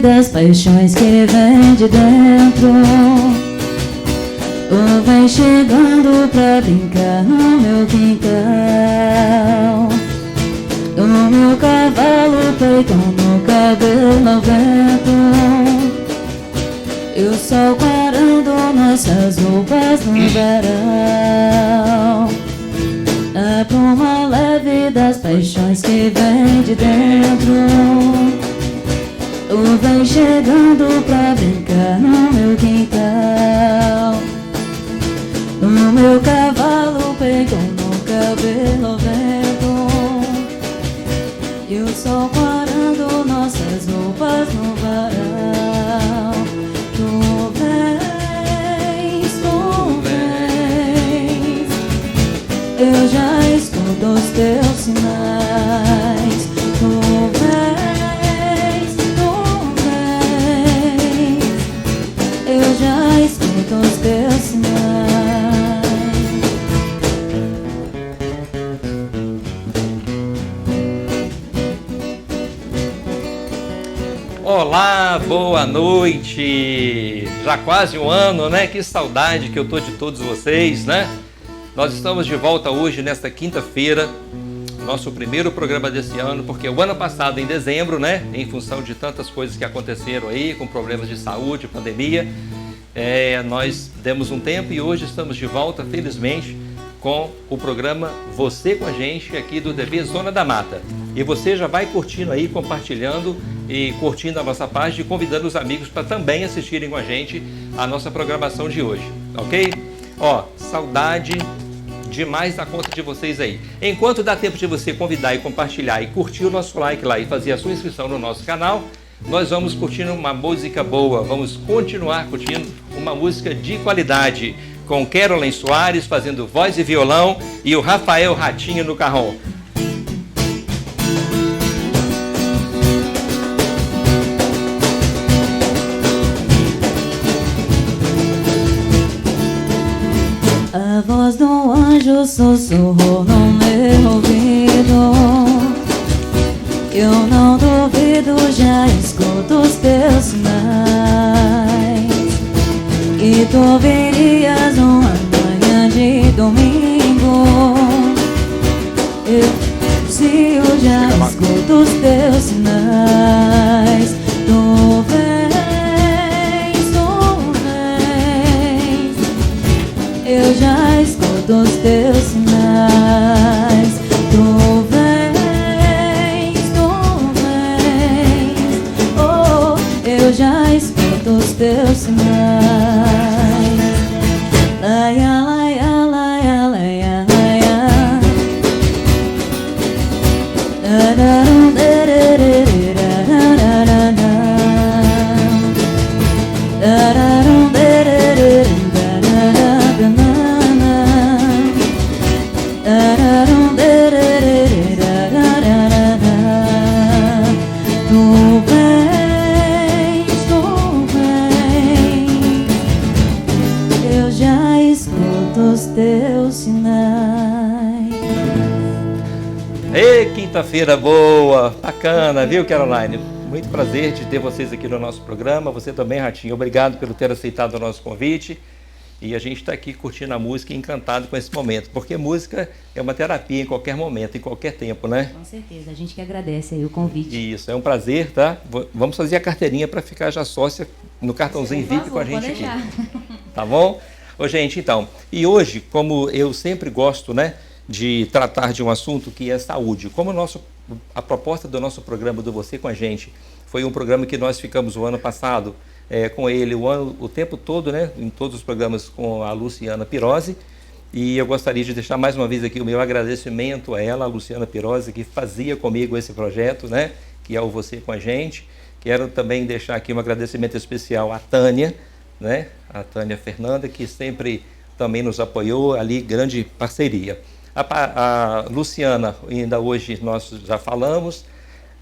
das paixões que vem de dentro. Ou vem chegando pra brincar no meu quintal. O meu cavalo peitando no cabelo ao vento. E o sol clarando nossas roupas no verão. A bruma leve das paixões que vem de dentro. O vem chegando pra brincar no meu quintal. O meu cavalo pegou no cabelo ao vento. E o sol clarando nossas roupas no varal. Tu vens, eu já escuto os teus sinais. Tu vens, eu já escuto os teus sinais. Olá, boa noite! Já quase um ano, né? Que saudade que eu tô de todos vocês, né? Nós estamos de volta hoje, nesta quinta-feira, nosso primeiro programa desse ano, porque o ano passado, em dezembro, né? Em função de tantas coisas que aconteceram aí, com problemas de saúde, pandemia, nós demos um tempo e hoje estamos de volta, felizmente, com o programa Você com a Gente, aqui do TV Zona da Mata. E você já vai curtindo aí, compartilhando e curtindo a nossa página e convidando os amigos para também assistirem com a gente a nossa programação de hoje, ok? Ó, saudade demais da conta de vocês aí. Enquanto dá tempo de você convidar e compartilhar e curtir o nosso like lá e fazer a sua inscrição no nosso canal, nós vamos curtindo uma música boa, vamos continuar curtindo uma música de qualidade, com Caroline Soares fazendo voz e violão e o Rafael Ratinho no carrom. A voz do anjo sussurrou no meu ouvido. Eu não duvido, já escuto os teus sinais. E tu virias numa manhã de domingo. Se eu já escuto os teus sinais. Tu vens, eu já escuto os teus sinais. Tu vens, oh, eu já escuto os teus sinais. Laia, laia, laia, laia, laia. Dararum, dararararararara. Dararum, darararararara. Teus sinais. Ei, quinta-feira boa, bacana, viu, Caroline? Muito prazer de ter vocês aqui no nosso programa. Você também, Ratinho, obrigado por ter aceitado o nosso convite. E a gente está aqui curtindo a música e encantado com esse momento, porque música é uma terapia em qualquer momento, em qualquer tempo, né? Com certeza, a gente que agradece aí o convite. Isso, é um prazer, tá? Vamos fazer a carteirinha para ficar já sócia no cartãozinho VIP com a gente aqui. Tá bom? Ô, gente, então, e hoje, como eu sempre gosto, né, de tratar de um assunto que é saúde, como a proposta do nosso programa do Você com a Gente foi um programa que nós ficamos o ano passado com ele o tempo todo, né, em todos os programas com a Luciana Pirozzi, e eu gostaria de deixar mais uma vez aqui o meu agradecimento a ela, a Luciana Pirozzi, que fazia comigo esse projeto, né, que é o Você com a Gente. Quero também deixar aqui um agradecimento especial à Tânia, né? A Tânia Fernanda, que sempre também nos apoiou ali, grande parceria. A Luciana, ainda hoje nós já falamos,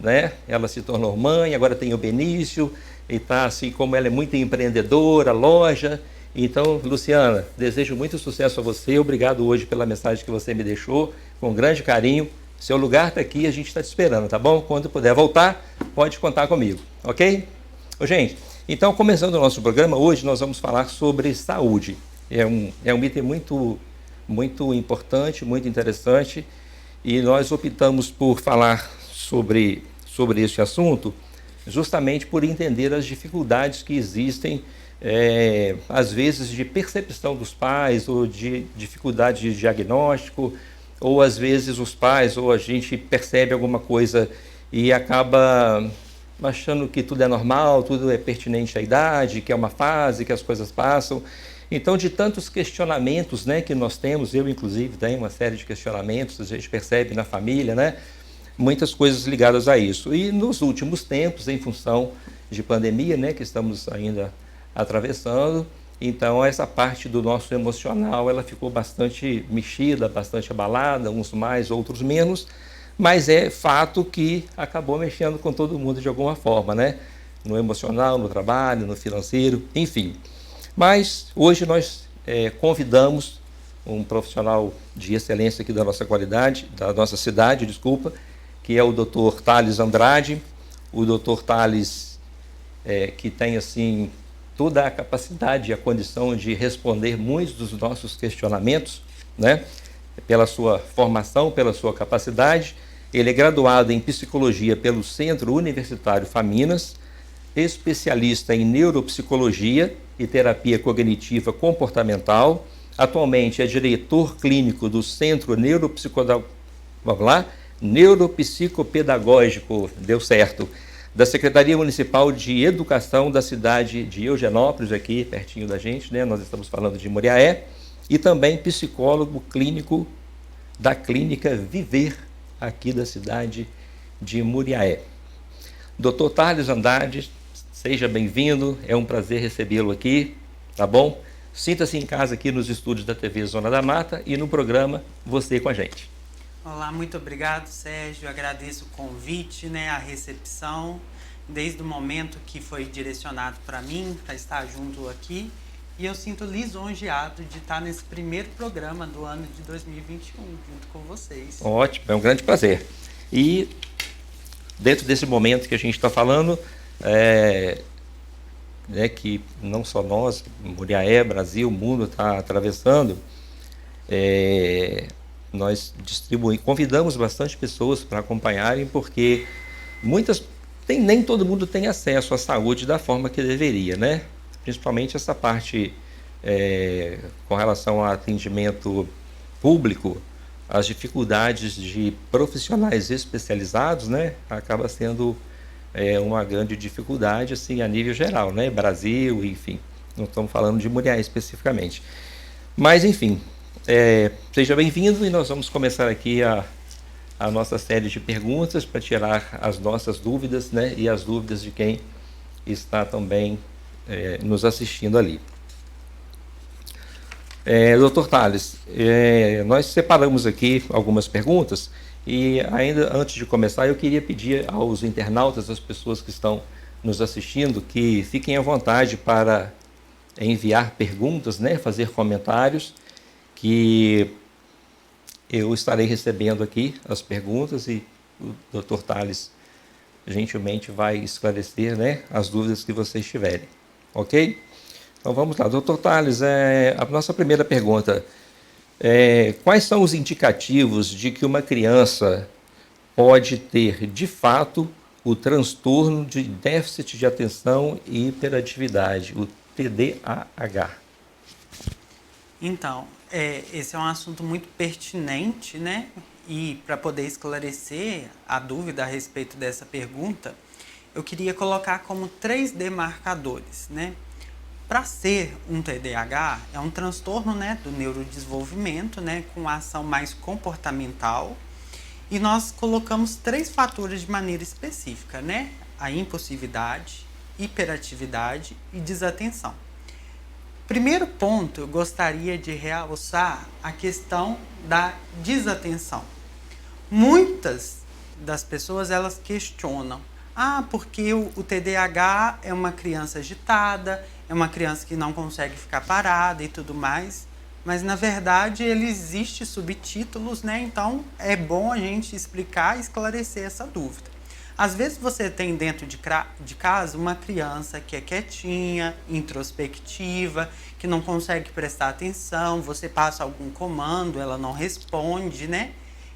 né? Ela se tornou mãe, agora tem o Benício, e tá assim, como ela é muito empreendedora, loja. Então, Luciana, desejo muito sucesso a você, obrigado hoje pela mensagem que você me deixou, com grande carinho. Seu lugar está aqui, a gente está te esperando, tá bom? Quando puder voltar, pode contar comigo, ok? Ô, gente, então, começando o nosso programa, hoje nós vamos falar sobre saúde. É um item muito importante, muito interessante, e nós optamos por falar sobre este assunto justamente por entender as dificuldades que existem, às vezes, de percepção dos pais, ou de dificuldade de diagnóstico, ou às vezes os pais, ou a gente percebe alguma coisa e acaba achando que tudo é normal, tudo é pertinente à idade, que é uma fase, que as coisas passam. Então, de tantos questionamentos, né, que nós temos, eu inclusive tenho uma série de questionamentos, a gente percebe na família, né, muitas coisas ligadas a isso. E nos últimos tempos, em função de pandemia, né, que estamos ainda atravessando, então essa parte do nosso emocional, ela ficou bastante mexida, bastante abalada, uns mais, outros menos, mas é fato que acabou mexendo com todo mundo de alguma forma, né? No emocional, no trabalho, no financeiro, enfim. Mas hoje nós convidamos um profissional de excelência aqui da nossa qualidade, da nossa cidade, desculpa, que é o Dr. Thales Andrade. O Dr. Thales, que tem assim toda a capacidade e a condição de responder muitos dos nossos questionamentos, né? Pela sua formação, pela sua capacidade. Ele é graduado em psicologia pelo Centro Universitário Faminas, especialista em neuropsicologia e terapia cognitiva comportamental. Atualmente é diretor clínico do Centro Neuropsicopedagógico, deu certo, da Secretaria Municipal de Educação da cidade de Eugenópolis, aqui pertinho da gente, né? Nós estamos falando de Muriaé, e também psicólogo clínico da Clínica Viver, aqui da cidade de Muriaé. Dr. Thales Andrade, seja bem-vindo, é um prazer recebê-lo aqui, tá bom? Sinta-se em casa aqui nos estúdios da TV Zona da Mata e no programa Você com a Gente. Olá, muito obrigado, Sérgio. Agradeço o convite, né, a recepção, desde o momento que foi direcionado para mim, para estar junto aqui. E eu sinto lisonjeado de estar nesse primeiro programa do ano de 2021, junto com vocês. Ótimo, é um grande prazer. E dentro desse momento que a gente está falando, que não só nós, Muriaé, Brasil, o mundo está atravessando, nós convidamos bastante pessoas para acompanharem, porque nem todo mundo tem acesso à saúde da forma que deveria, né? Principalmente essa parte com relação ao atendimento público, as dificuldades de profissionais especializados, né? Acaba sendo uma grande dificuldade assim, a nível geral, né? Brasil, enfim, não estamos falando de Muriaé especificamente. Mas, enfim, seja bem-vindo e nós vamos começar aqui a nossa série de perguntas para tirar as nossas dúvidas, né? E as dúvidas de quem está também nos assistindo ali. Dr. Thales, nós separamos aqui algumas perguntas e ainda antes de começar eu queria pedir aos internautas, às pessoas que estão nos assistindo, que fiquem à vontade para enviar perguntas, né, fazer comentários, que eu estarei recebendo aqui as perguntas e o Dr. Thales gentilmente vai esclarecer, né, as dúvidas que vocês tiverem. Ok? Então vamos lá. Dr. Thales, a nossa primeira pergunta. Quais são os indicativos de que uma criança pode ter, de fato, o transtorno de déficit de atenção e hiperatividade, o TDAH? Então, esse é um assunto muito pertinente, né? E para poder esclarecer a dúvida a respeito dessa pergunta, eu queria colocar como 3 demarcadores, né? Para ser um TDAH, é um transtorno, né, do neurodesenvolvimento, né, com ação mais comportamental. E nós colocamos 3 fatores de maneira específica, né? A impulsividade, hiperatividade e desatenção. Primeiro ponto, eu gostaria de realçar a questão da desatenção. Muitas das pessoas, elas questionam: porque o TDAH é uma criança agitada, é uma criança que não consegue ficar parada e tudo mais, mas na verdade ele existe subtítulos, né? Então é bom a gente explicar e esclarecer essa dúvida. Às vezes você tem dentro de casa uma criança que é quietinha, introspectiva, que não consegue prestar atenção, você passa algum comando, ela não responde, né?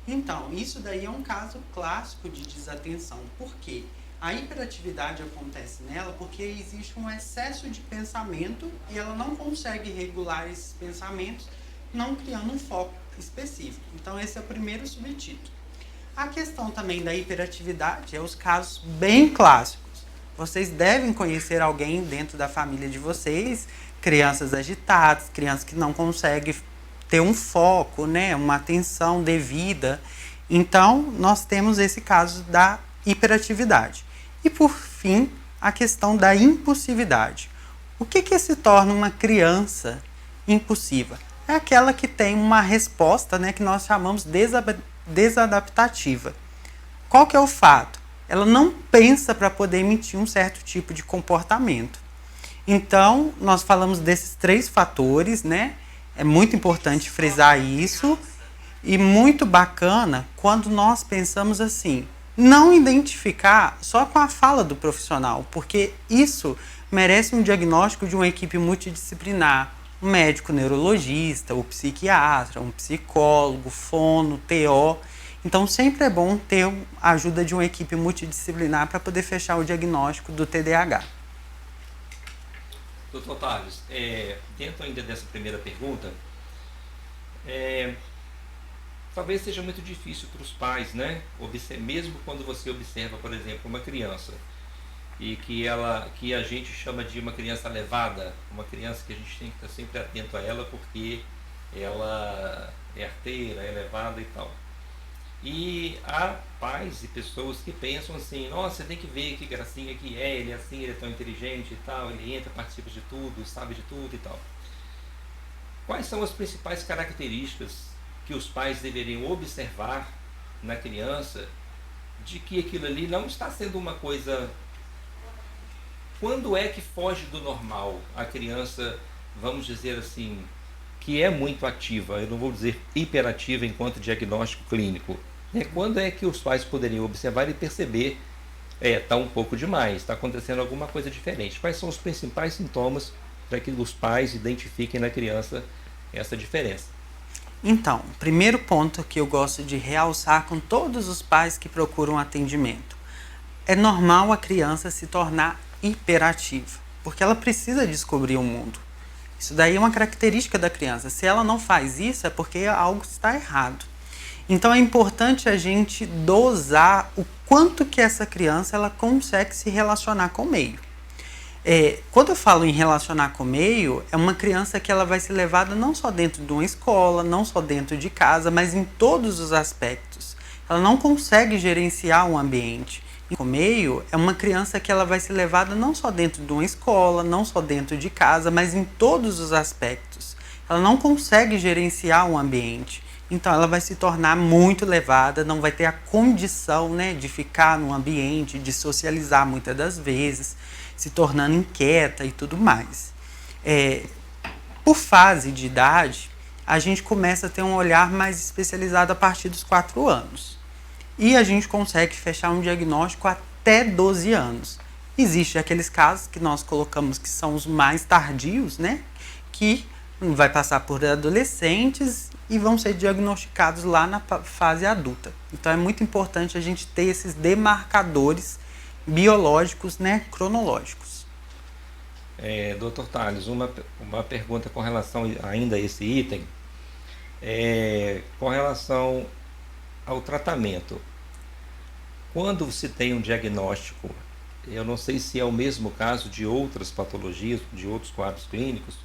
Então, isso daí é um caso clássico de desatenção. Por quê? A hiperatividade acontece nela porque existe um excesso de pensamento e ela não consegue regular esses pensamentos, não criando um foco específico. Então, esse é o primeiro subtítulo. A questão também da hiperatividade é os casos bem clássicos. Vocês devem conhecer alguém dentro da família de vocês, crianças agitadas, crianças que não conseguem ter um foco, né, uma atenção devida. Então, nós temos esse caso da hiperatividade. E, por fim, a questão da impulsividade. O que se torna uma criança impulsiva? É aquela que tem uma resposta, né, que nós chamamos desadaptativa. Qual que é o fato? Ela não pensa para poder emitir um certo tipo de comportamento. Então, nós falamos desses 3 fatores, né? É muito importante frisar isso. E muito bacana quando nós pensamos assim, não identificar só com a fala do profissional, porque isso merece um diagnóstico de uma equipe multidisciplinar, um médico neurologista, o psiquiatra, um psicólogo, fono, TO. Então, sempre é bom ter a ajuda de uma equipe multidisciplinar para poder fechar o diagnóstico do TDAH. Doutor Thales, dentro ainda dessa primeira pergunta, talvez seja muito difícil para os pais, né? Mesmo quando você observa, por exemplo, uma criança e que a gente chama de uma criança levada, uma criança que a gente tem que estar sempre atento a ela porque ela é arteira, é levada e tal. E há pais e pessoas que pensam assim, nossa, você tem que ver que gracinha que é, ele é assim, ele é tão inteligente e tal, ele entra, participa de tudo, sabe de tudo e tal. Quais são as principais características que os pais deveriam observar na criança de que aquilo ali não está sendo uma coisa... Quando é que foge do normal a criança, vamos dizer assim, que é muito ativa, eu não vou dizer hiperativa enquanto diagnóstico clínico, quando é que os pais poderiam observar e perceber, está um pouco demais, está acontecendo alguma coisa diferente? Quais são os principais sintomas para que os pais identifiquem na criança essa diferença? Então, o primeiro ponto que eu gosto de realçar com todos os pais que procuram atendimento. É normal a criança se tornar hiperativa, porque ela precisa descobrir o mundo. Isso daí é uma característica da criança. Se ela não faz isso, é porque algo está errado. Então é importante a gente dosar o quanto que essa criança ela consegue se relacionar com o meio. Quando eu falo em relacionar com o meio, é uma criança que ela vai ser levada não só dentro de uma escola, não só dentro de casa, mas em todos os aspectos. Ela não consegue gerenciar um ambiente. O meio é uma criança que ela vai ser levada não só dentro de uma escola, não só dentro de casa, mas em todos os aspectos. Ela não consegue gerenciar um ambiente. Então ela vai se tornar muito levada, não vai ter a condição, né, de ficar no ambiente, de socializar muitas das vezes, se tornando inquieta e tudo mais. Por fase de idade, a gente começa a ter um olhar mais especializado a partir dos 4 anos. E a gente consegue fechar um diagnóstico até 12 anos. Existem aqueles casos que nós colocamos que são os mais tardios, né? Que vai passar por adolescentes e vão ser diagnosticados lá na fase adulta. Então é muito importante a gente ter esses demarcadores biológicos, né? Cronológicos. Dr. Thales, uma pergunta com relação ainda a esse item. Com relação ao tratamento. Quando se tem um diagnóstico, eu não sei se é o mesmo caso de outras patologias, de outros quadros clínicos,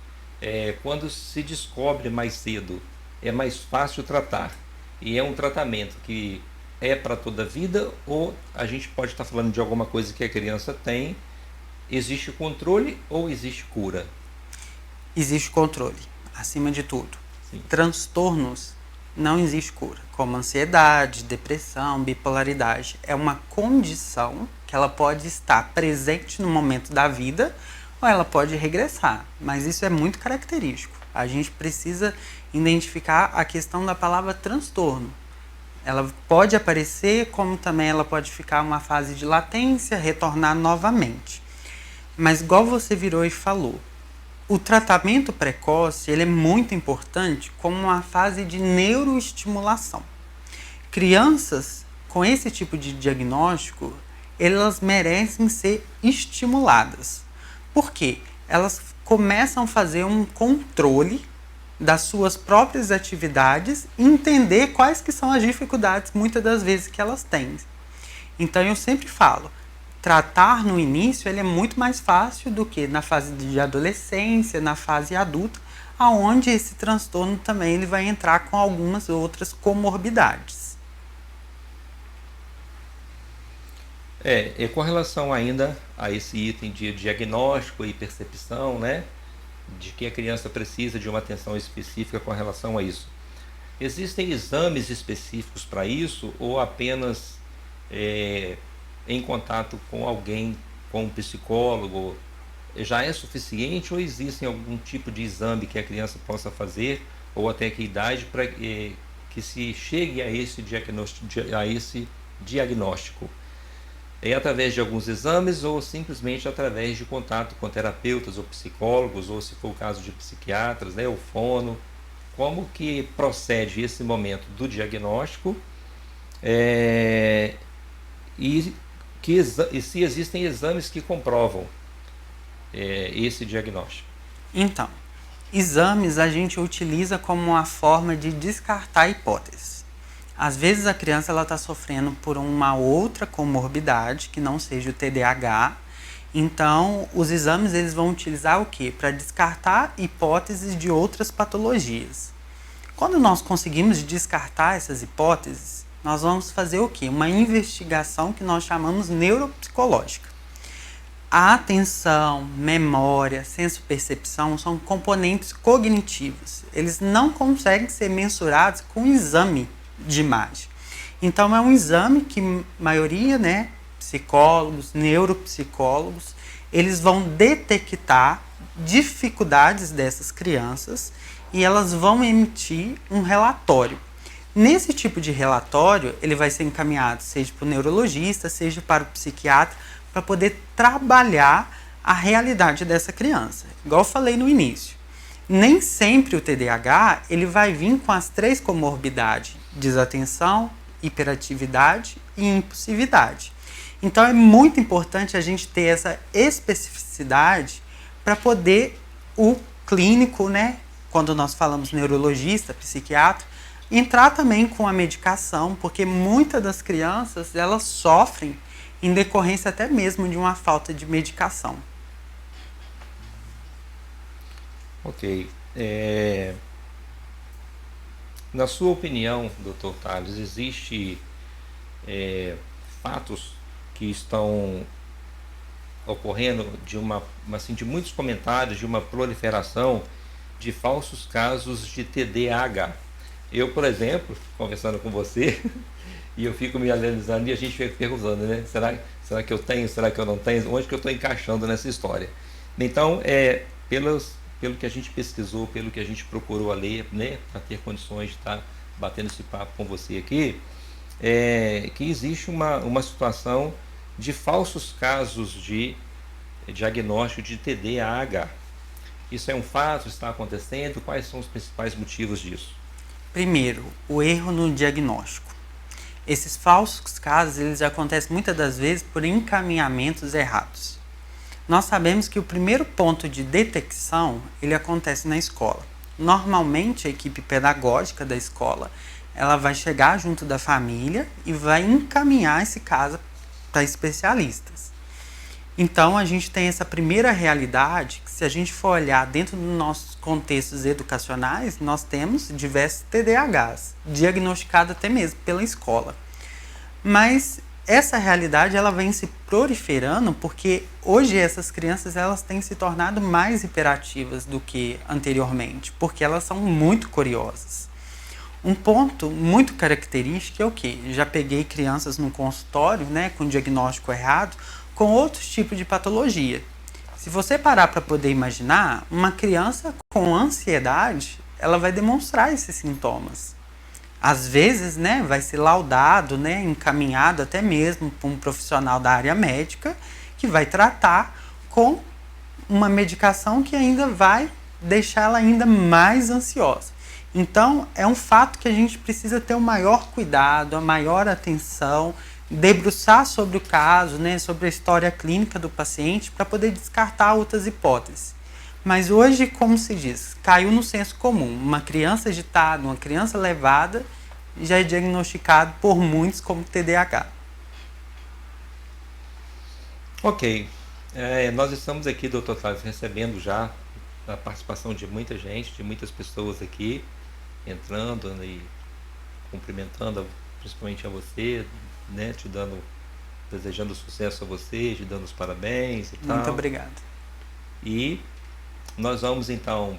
quando se descobre mais cedo, é mais fácil tratar. E é um tratamento que é para toda a vida, ou a gente pode estar falando de alguma coisa que a criança tem, existe controle ou existe cura? Existe controle, acima de tudo. Sim. Transtornos não existe cura, como ansiedade, depressão, bipolaridade. É uma condição que ela pode estar presente no momento da vida ou ela pode regressar, mas isso é muito característico. A gente precisa identificar a questão da palavra transtorno. Ela pode aparecer, como também ela pode ficar uma fase de latência, retornar novamente. Mas igual você virou e falou, o tratamento precoce ele é muito importante como uma fase de neuroestimulação. Crianças com esse tipo de diagnóstico, elas merecem ser estimuladas. Por quê? Elas começam a fazer um controle das suas próprias atividades e entender quais que são as dificuldades, muitas das vezes, que elas têm. Então, eu sempre falo, tratar no início ele é muito mais fácil do que na fase de adolescência, na fase adulta, aonde esse transtorno também ele vai entrar com algumas outras comorbidades. E com relação ainda a esse item de diagnóstico e percepção, né, de que a criança precisa de uma atenção específica com relação a isso. Existem exames específicos para isso ou apenas em contato com alguém, com um psicólogo, já é suficiente ou existem algum tipo de exame que a criança possa fazer ou até que idade para que se chegue a esse diagnóstico? É através de alguns exames ou simplesmente através de contato com terapeutas ou psicólogos, ou se for o caso de psiquiatras, né, ou fono? Como que procede esse momento do diagnóstico e se existem exames que comprovam esse diagnóstico? Então, exames a gente utiliza como uma forma de descartar hipóteses. Às vezes a criança está sofrendo por uma outra comorbidade, que não seja o TDAH. Então, os exames eles vão utilizar o quê? Para descartar hipóteses de outras patologias. Quando nós conseguimos descartar essas hipóteses, nós vamos fazer o quê? Uma investigação que nós chamamos neuropsicológica. A atenção, memória, senso-percepção são componentes cognitivos. Eles não conseguem ser mensurados com exame de imagem. Então é um exame que a maioria, né, psicólogos, neuropsicólogos, eles vão detectar dificuldades dessas crianças e elas vão emitir um relatório. Nesse tipo de relatório, ele vai ser encaminhado seja para o neurologista, seja para o psiquiatra, para poder trabalhar a realidade dessa criança. Igual eu falei no início, nem sempre o TDAH ele vai vir com as 3 comorbidades: desatenção, hiperatividade e impulsividade. Então é muito importante a gente ter essa especificidade para poder o clínico, né, quando nós falamos neurologista, psiquiatra, entrar também com a medicação, porque muitas das crianças elas sofrem em decorrência até mesmo de uma falta de medicação. Ok. Na sua opinião, Dr. Tales, existe fatos que estão ocorrendo de muitos comentários, de uma proliferação de falsos casos de TDAH? Eu, por exemplo, conversando com você, e eu fico me analisando e a gente fica perguntando, né? Será que eu tenho? Será que eu não tenho? Onde que eu estou encaixando nessa história? Então, pelo que a gente pesquisou, pelo que a gente procurou a ler, né, para ter condições de estar batendo esse papo com você aqui, que existe uma situação de falsos casos de diagnóstico de TDAH. Isso é um fato? Está acontecendo? Quais são os principais motivos disso? Primeiro, o erro no diagnóstico. Esses falsos casos eles acontecem muitas das vezes por encaminhamentos errados. Nós sabemos que o primeiro ponto de detecção ele acontece na escola. Normalmente a equipe pedagógica da escola ela vai chegar junto da família e vai encaminhar esse caso para especialistas. Então a gente tem essa primeira realidade que se a gente for olhar dentro dos nossos contextos educacionais, nós temos diversos TDAHs, diagnosticados até mesmo pela escola. Mas essa realidade ela vem se proliferando porque hoje essas crianças elas têm se tornado mais hiperativas do que anteriormente, porque elas são muito curiosas. Um ponto muito característico é o quê? Já peguei crianças no consultório, né, com diagnóstico errado, com outros tipos de patologia. Se você parar para poder imaginar, uma criança com ansiedade, ela vai demonstrar esses sintomas. às vezes, né, vai ser laudado, né, encaminhado até mesmo para um profissional da área médica que vai tratar com uma medicação que ainda vai deixar ela ainda mais ansiosa. Então, é um fato que a gente precisa ter o maior cuidado, a maior atenção, debruçar sobre o caso, né, sobre a história clínica do paciente para poder descartar outras hipóteses. Mas hoje, como se diz, caiu no senso comum. Uma criança agitada, uma criança levada, já é diagnosticado por muitos como TDAH. Ok. Nós estamos aqui, doutor Thales, recebendo já a participação de muita gente, de muitas pessoas aqui, entrando e cumprimentando principalmente a você, né, desejando sucesso a você, te dando os parabéns e tal. Muito obrigado. E nós vamos então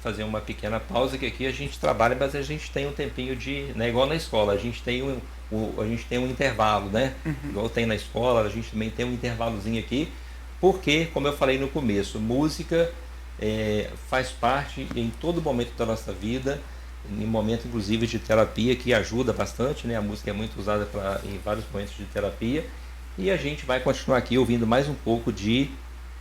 fazer uma pequena pausa, que aqui a gente trabalha, mas a gente tem um tempinho de, né, igual na escola, a gente tem um intervalo, né? Igual tem na escola, a gente também tem um intervalozinho aqui, porque, como eu falei no começo, música faz parte em todo momento da nossa vida, em momento inclusive de terapia, que ajuda bastante, né? A música é muito usada em vários momentos de terapia, e a gente vai continuar aqui ouvindo mais um pouco de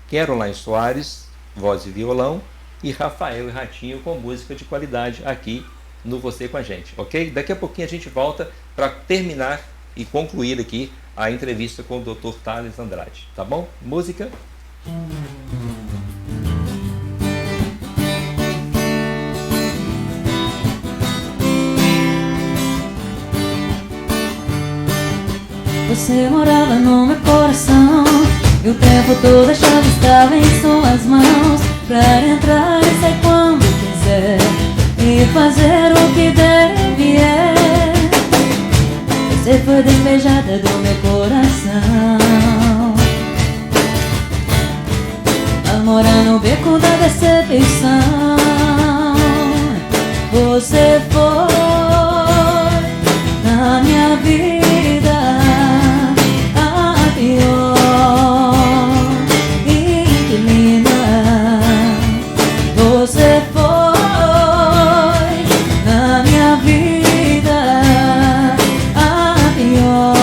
Caroline Soares, voz e violão, e Rafael e Ratinho com música de qualidade aqui no Você com a Gente, ok? Daqui a pouquinho a gente volta para terminar e concluir aqui a entrevista com o Dr. Thales Andrade, tá bom? Música. Você morava no meu coração e o tempo todo a chave estava em suas mãos, pra entrar e sair quando quiser e fazer o que der e vier. Você foi despejada do meu coração, a morar no beco da decepção. Você foi na minha vida a pior inquilina. Você foi na minha vida a pior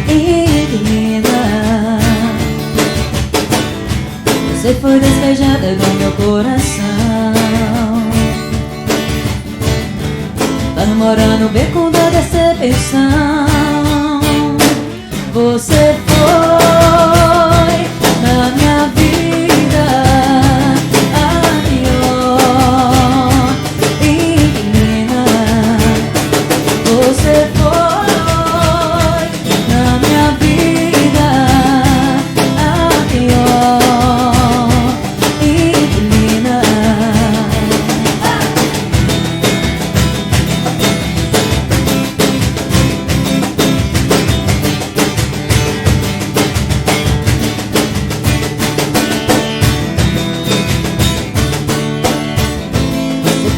inquilina. Você foi despejada do meu coração, tá namorando o beco da decepção. Você foi na minha vida a pior inquilina. Você foi na minha vida a pior inquilina.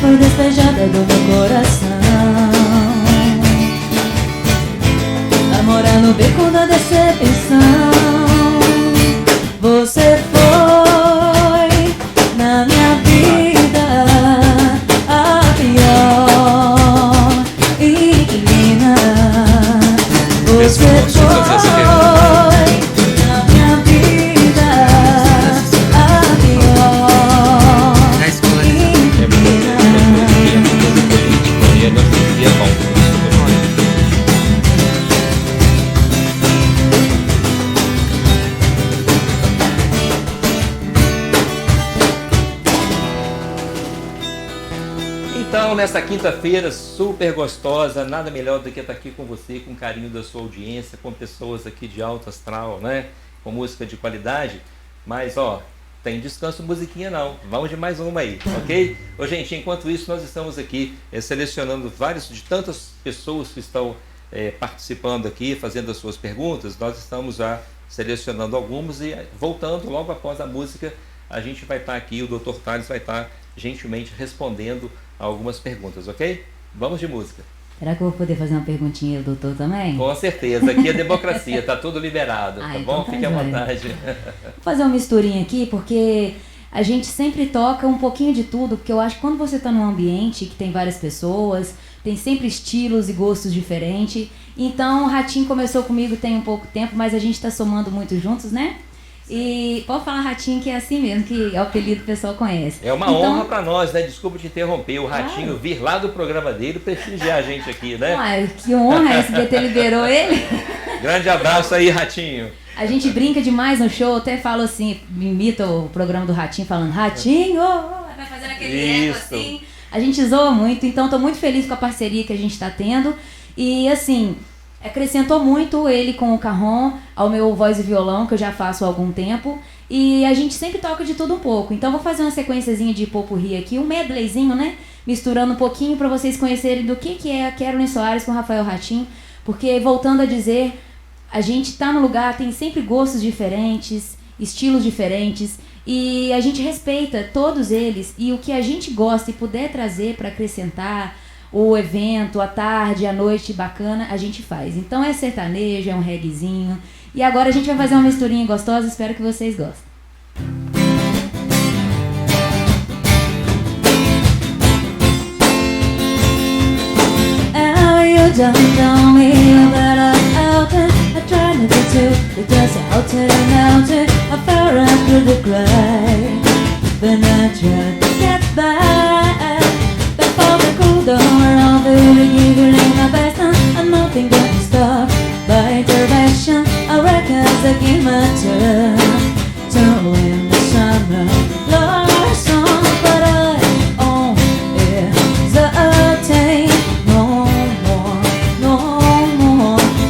Foi despejada do meu coração, a morar no beco da decepção. Você foi na minha vida a pior inquilina. Você foi na minha vida a pior inquilina. Então, nessa quinta-feira super gostosa, nada melhor do que estar aqui com você, com o carinho da sua audiência, com pessoas aqui de alto astral, né? Com música de qualidade. Mas, ó, tem descanso musiquinha não. Vamos de mais uma aí, ok? Ô, gente, enquanto isso, nós estamos aqui selecionando de tantas pessoas que estão participando aqui, fazendo as suas perguntas. Nós estamos já selecionando algumas e voltando logo após a música, a gente vai estar aqui, o Dr. Thales vai estar gentilmente respondendo a algumas perguntas, ok? Vamos de música. Será que eu vou poder fazer uma perguntinha ao doutor também? Com certeza, aqui é democracia, tá tudo liberado, tá então bom? tá Fique à jóia. vontade. Vou fazer uma misturinha aqui, porque a gente sempre toca um pouquinho de tudo, porque eu acho que quando você está num ambiente que tem várias pessoas, tem sempre estilos e gostos diferentes. Então o Ratinho começou comigo tem um pouco tempo, mas a gente está somando muito juntos, né? E pode falar Ratinho, que é assim mesmo, que é o apelido que o pessoal conhece. É uma honra para nós, né? Desculpa te interromper, o Ratinho vir lá do programa dele prestigiar a gente aqui, né? Uai, que honra, a SBT liberou ele. Grande abraço aí, Ratinho. A gente brinca demais no show, até falo assim, imita o programa do Ratinho falando Ratinho, vai fazendo aquele eco assim. A gente zoa muito, então estou muito feliz com a parceria que a gente está tendo. E assim, acrescentou muito ele com o Carrom ao meu voz e violão, que eu já faço há algum tempo. E a gente sempre toca de tudo um pouco. Então vou fazer uma sequenciazinha de popurrí aqui, um medleyzinho, né? Misturando um pouquinho para vocês conhecerem do que é a Caroline Soares com o Rafael Ratinho. Porque, voltando a dizer, a gente tá no lugar, tem sempre gostos diferentes, estilos diferentes. E a gente respeita todos eles. E o que a gente gosta e puder trazer para acrescentar o evento, a tarde, a noite bacana, a gente faz. Então é sertanejo, é um reguezinho. E agora a gente vai fazer uma misturinha gostosa, espero que vocês gostem. Oh, you don't tell me that I'm out there. I try never to, because out to the mountain, I fell right through the cry. Then I tried to get back. Before the cool down around the giving my best, and nothing got me stopped by direction. I recognize I give my turn to win the summer love song, but I only hesitate no more,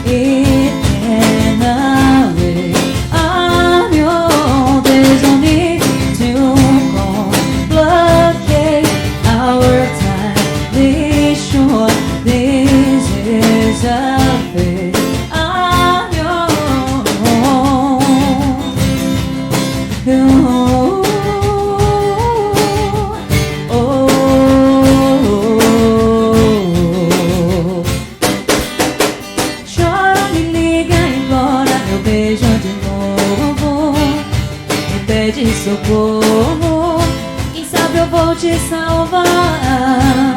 it can wait. I'm your, there's no need to complicate our time. Be sure this is a fate. I'm Chora, me liga, implora, meu beijo de novo. Me pede socorro, quem sabe eu vou te salvar.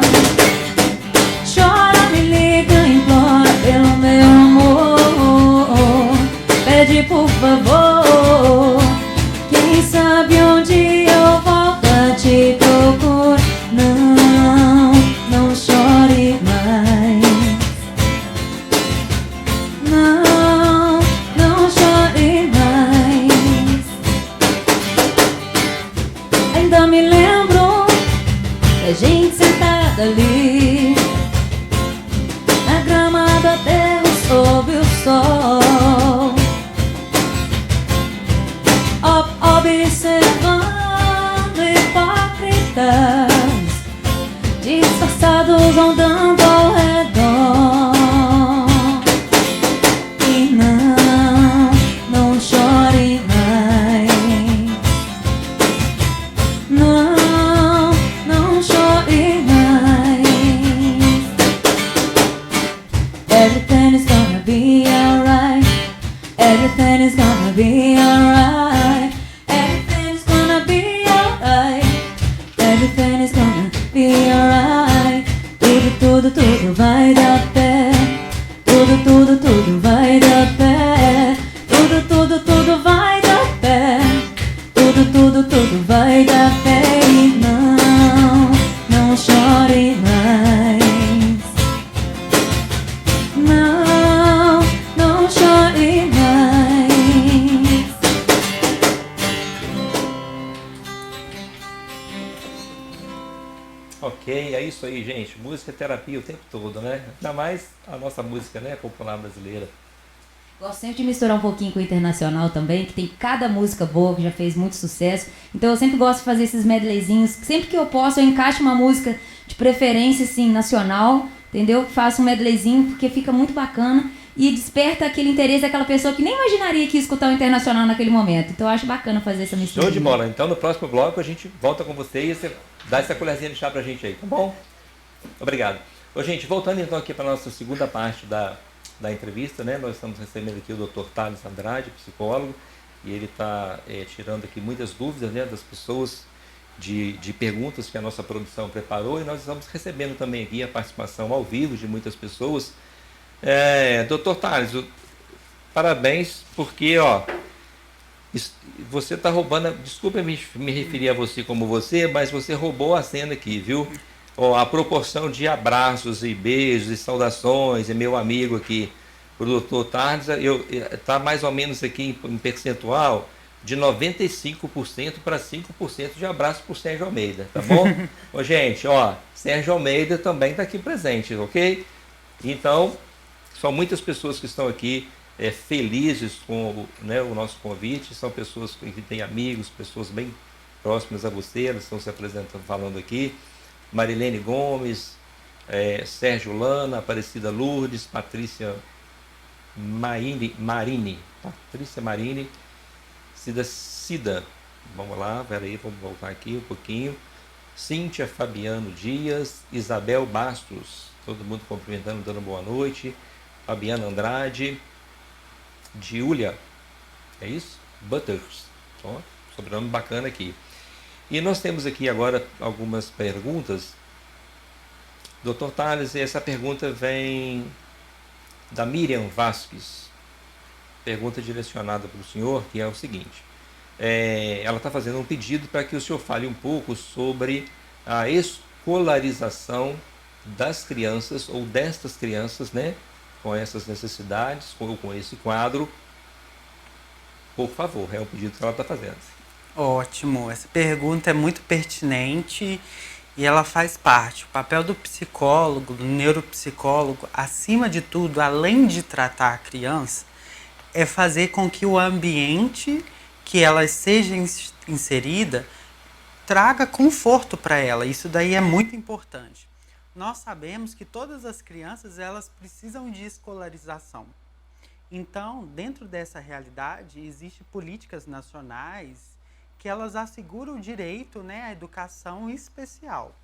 Chora, me liga, implora pelo meu amor. Pede por favor, quem sabe onde eu volto a te procurar. Não, não chore mais. Não, não chore mais. Ainda me lembro da gente sentada ali na grama do aterro sob o sol, observando hipócritas disfarçados rondando ao redor. E não, não chore mais. Não, não chore mais. Everything is gonna be alright. Everything is gonna be alright. Everything is gonna be alright. Everything is gonna be alright. Tudo vai dar pé. Tudo vai dar pé. Tudo vai dar pé. Tudo vai dar pé. E não, não chore mais. Não, não chore mais. Ok, é isso aí, gente. Música é terapia o tempo todo, né? Ainda mais a nossa música, né? Popular brasileira. Gosto sempre de misturar um pouquinho com o internacional também, que tem cada música boa, que já fez muito sucesso. Então eu sempre gosto de fazer esses medleyzinhos. Sempre que eu posso, eu encaixo uma música de preferência, assim, nacional, entendeu? Faço um medleyzinho, porque fica muito bacana e desperta aquele interesse daquela pessoa que nem imaginaria que ia escutar o internacional naquele momento. Então eu acho bacana fazer essa mistura. Show de bola. Então no próximo bloco a gente volta com você e você dá essa colherzinha de chá pra gente aí, tá bom? Obrigado. Ô, gente, voltando então aqui para a nossa segunda parte da entrevista, né? Nós estamos recebendo aqui o Dr. Thales Andrade, psicólogo, e ele está tirando aqui muitas dúvidas, né, das pessoas, de perguntas que a nossa produção preparou, e nós estamos recebendo também aqui a participação ao vivo de muitas pessoas. Dr. Tales, parabéns, porque você está roubando, desculpa me referir a você como você, mas você roubou a cena aqui, viu? A proporção de abraços e beijos e saudações, e meu amigo aqui, o Dr. Tales, está mais ou menos aqui em percentual de 95% para 5% de abraço para o Sérgio Almeida, tá bom? Gente, Sérgio Almeida também está aqui presente, ok? Então, são muitas pessoas que estão aqui felizes com o nosso convite, são pessoas que têm amigos, pessoas bem próximas a você, elas estão se apresentando, falando aqui. Marilene Gomes, Sérgio Lana, Aparecida Lourdes, Patrícia Marini, Cida, vamos lá, peraí, vamos voltar aqui um pouquinho. Cíntia Fabiano Dias, Isabel Bastos, todo mundo cumprimentando, dando boa noite. Fabiana Andrade, Giulia, é isso? Butters, sobrenome bacana aqui. E nós temos aqui agora algumas perguntas. Dr. Tales, essa pergunta vem da Miriam Vasques. Pergunta direcionada para o senhor, que é o seguinte. Ela está fazendo um pedido para que o senhor fale um pouco sobre a escolarização das crianças, ou destas crianças, né, com essas necessidades, ou com esse quadro. Por favor, é o pedido que ela está fazendo. Ótimo, essa pergunta é muito pertinente e ela faz parte. O papel do psicólogo, do neuropsicólogo, acima de tudo, além de tratar a criança, é fazer com que o ambiente que ela seja inserida traga conforto para ela. Isso daí é muito importante. Nós sabemos que todas as crianças elas precisam de escolarização. Então, dentro dessa realidade, existem políticas nacionais que elas asseguram o direito, né, à educação especial.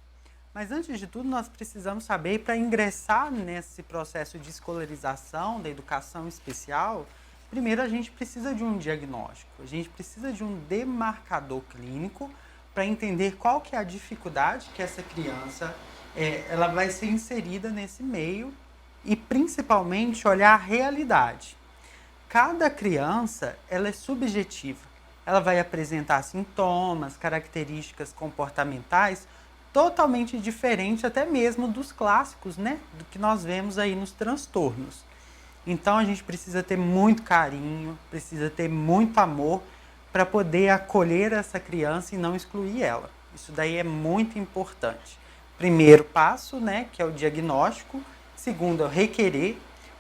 Mas, antes de tudo, nós precisamos saber, para ingressar nesse processo de escolarização da educação especial, primeiro a gente precisa de um diagnóstico, a gente precisa de um demarcador clínico para entender qual que é a dificuldade que essa criança ela vai ser inserida nesse meio e, principalmente, olhar a realidade. Cada criança ela é subjetiva. Ela vai apresentar sintomas, características comportamentais totalmente diferentes até mesmo dos clássicos, né? Do que nós vemos aí nos transtornos. Então a gente precisa ter muito carinho, precisa ter muito amor para poder acolher essa criança e não excluir ela. Isso daí é muito importante. Primeiro passo, né, que é o diagnóstico. Segundo, é o requerer.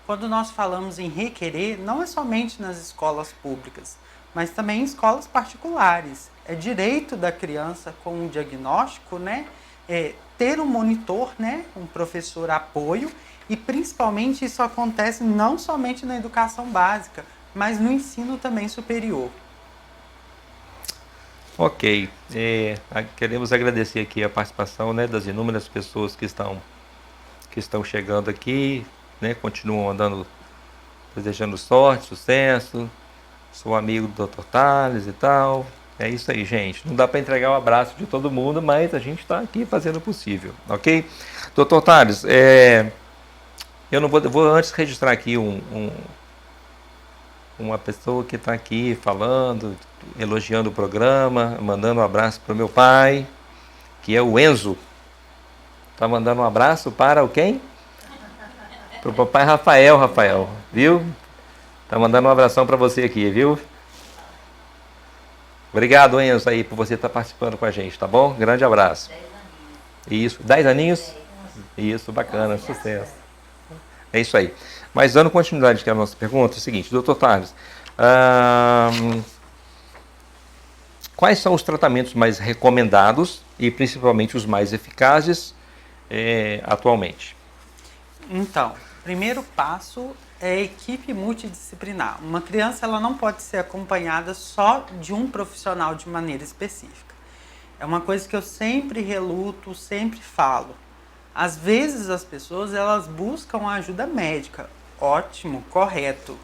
Quando nós falamos em requerer, não é somente nas escolas públicas, mas também em escolas particulares. É direito da criança com um diagnóstico, né, ter um monitor, né, um professor apoio, e principalmente isso acontece não somente na educação básica, mas no ensino também superior. Ok, queremos agradecer aqui a participação, né, das inúmeras pessoas que estão chegando aqui, né, continuam andando, desejando sorte, sucesso. Sou amigo do Dr. Tales e tal. É isso aí, gente. Não dá para entregar o abraço de todo mundo, mas a gente está aqui fazendo o possível, ok? Dr. Tales, eu não vou antes registrar aqui uma pessoa que está aqui falando, elogiando o programa, mandando um abraço para o meu pai, que é o Enzo. Está mandando um abraço para o quem? Para o papai Rafael, viu? Tá mandando um abração para você aqui, viu? Obrigado, Enzo, aí, por você estar participando com a gente, tá bom? Grande abraço. 10 aninhos. Isso, 10 aninhos? Isso, bacana, sucesso. É isso aí. Mas dando continuidade aqui à nossa pergunta, é o seguinte, Dr. Tales, quais são os tratamentos mais recomendados e principalmente os mais eficazes atualmente? Então, primeiro passo é a equipe multidisciplinar. Uma criança ela não pode ser acompanhada só de um profissional de maneira específica. É uma coisa que eu sempre reluto, sempre falo. Às vezes as pessoas elas buscam ajuda médica. Ótimo, correto.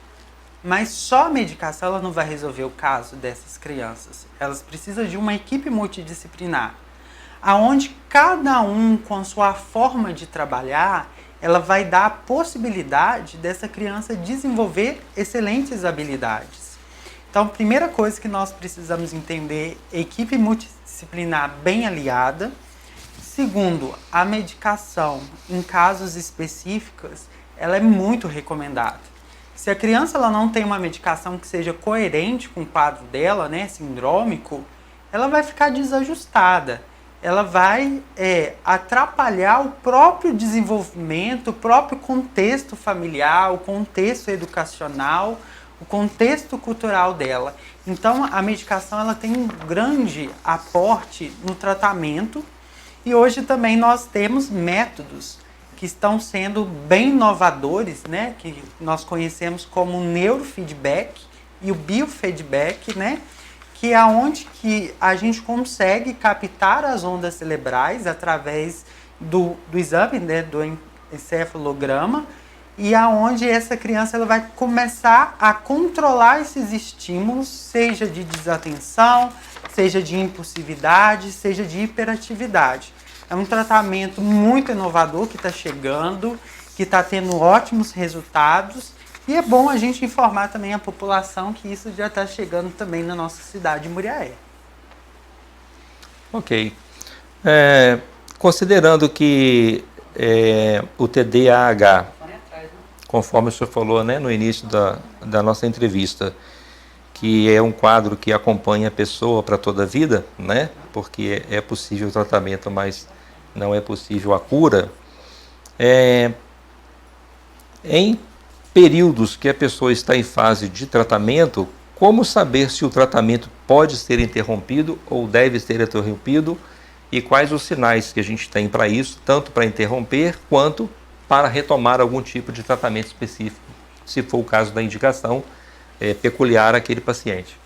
Mas só a medicação ela não vai resolver o caso dessas crianças. Elas precisam de uma equipe multidisciplinar, aonde cada um, com sua forma de trabalhar, ela vai dar a possibilidade dessa criança desenvolver excelentes habilidades. Então, a primeira coisa que nós precisamos entender é equipe multidisciplinar bem aliada. Segundo, a medicação, em casos específicos, ela é muito recomendada. Se a criança ela não tem uma medicação que seja coerente com o quadro dela, né, sindrômico, ela vai ficar desajustada. Ela vai atrapalhar o próprio desenvolvimento, o próprio contexto familiar, o contexto educacional, o contexto cultural dela. Então, a medicação ela tem um grande aporte no tratamento e hoje também nós temos métodos que estão sendo bem inovadores, né? Que nós conhecemos como o neurofeedback e o biofeedback, né? Que é onde que a gente consegue captar as ondas cerebrais através do exame, né? Do encefalograma, e aonde essa criança ela vai começar a controlar esses estímulos, seja de desatenção, seja de impulsividade, seja de hiperatividade. É um tratamento muito inovador que está chegando, que está tendo ótimos resultados. E é bom a gente informar também a população que isso já está chegando também na nossa cidade de Muriaé. Ok. Considerando que o TDAH, conforme o senhor falou, né, no início da nossa entrevista, que é um quadro que acompanha a pessoa para toda a vida, né? Porque é possível o tratamento, mas não é possível a cura. Em períodos que a pessoa está em fase de tratamento, como saber se o tratamento pode ser interrompido ou deve ser interrompido e quais os sinais que a gente tem para isso, tanto para interromper quanto para retomar algum tipo de tratamento específico, se for o caso da indicação peculiar àquele paciente.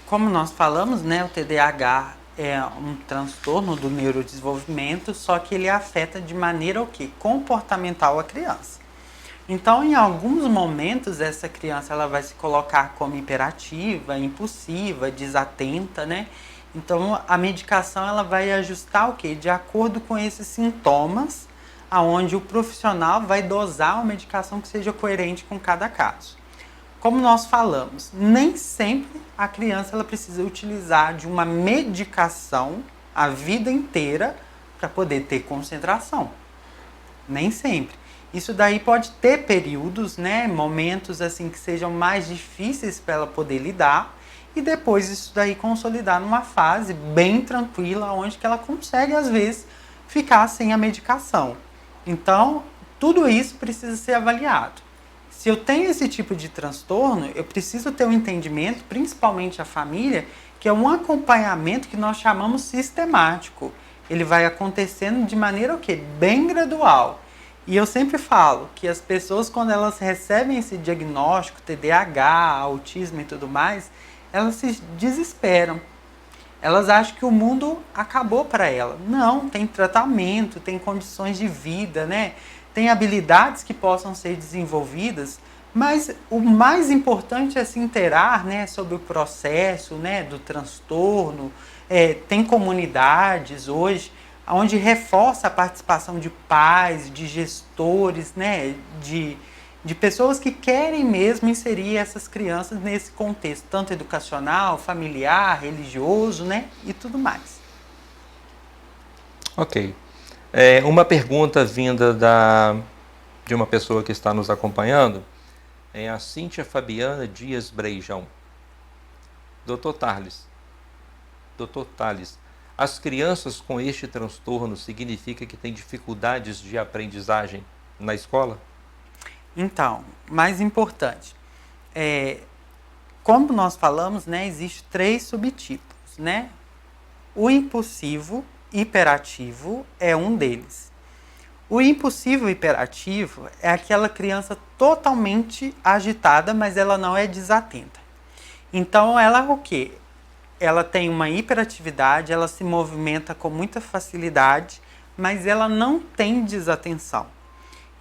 Como nós falamos, né, o TDAH é um transtorno do neurodesenvolvimento, só que ele afeta de maneira o quê? Comportamental a criança. Então, em alguns momentos, essa criança ela vai se colocar como hiperativa, impulsiva, desatenta, né? Então, a medicação ela vai ajustar o quê? De acordo com esses sintomas, aonde o profissional vai dosar uma medicação que seja coerente com cada caso. Como nós falamos, nem sempre a criança ela precisa utilizar de uma medicação a vida inteira para poder ter concentração. Nem sempre. Isso daí pode ter períodos, né, momentos assim que sejam mais difíceis para ela poder lidar e depois isso daí consolidar numa fase bem tranquila, onde que ela consegue às vezes ficar sem a medicação. Então, tudo isso precisa ser avaliado. Se eu tenho esse tipo de transtorno, eu preciso ter um entendimento, principalmente a família, que é um acompanhamento que nós chamamos sistemático. Ele vai acontecendo de maneira o quê? Bem gradual. E eu sempre falo que as pessoas, quando elas recebem esse diagnóstico, TDAH, autismo e tudo mais, elas se desesperam. Elas acham que o mundo acabou para ela. Não, tem tratamento, tem condições de vida, né? Tem habilidades que possam ser desenvolvidas, mas o mais importante é se inteirar, né, sobre o processo, né, do transtorno. Tem comunidades hoje onde reforça a participação de pais, de gestores, né, de pessoas que querem mesmo inserir essas crianças nesse contexto, tanto educacional, familiar, religioso, né, e tudo mais. Ok. Uma pergunta vinda de uma pessoa que está nos acompanhando é a Cíntia Fabiana Dias Breijão. Dr. Tales, as crianças com este transtorno significa que têm dificuldades de aprendizagem na escola? Então, mais importante, como nós falamos, né, existem 3 subtipos, né? O impulsivo hiperativo é um deles. O impulsivo hiperativo é aquela criança totalmente agitada, mas ela não é desatenta. Então, ela o quê? Ela tem uma hiperatividade, ela se movimenta com muita facilidade, mas ela não tem desatenção.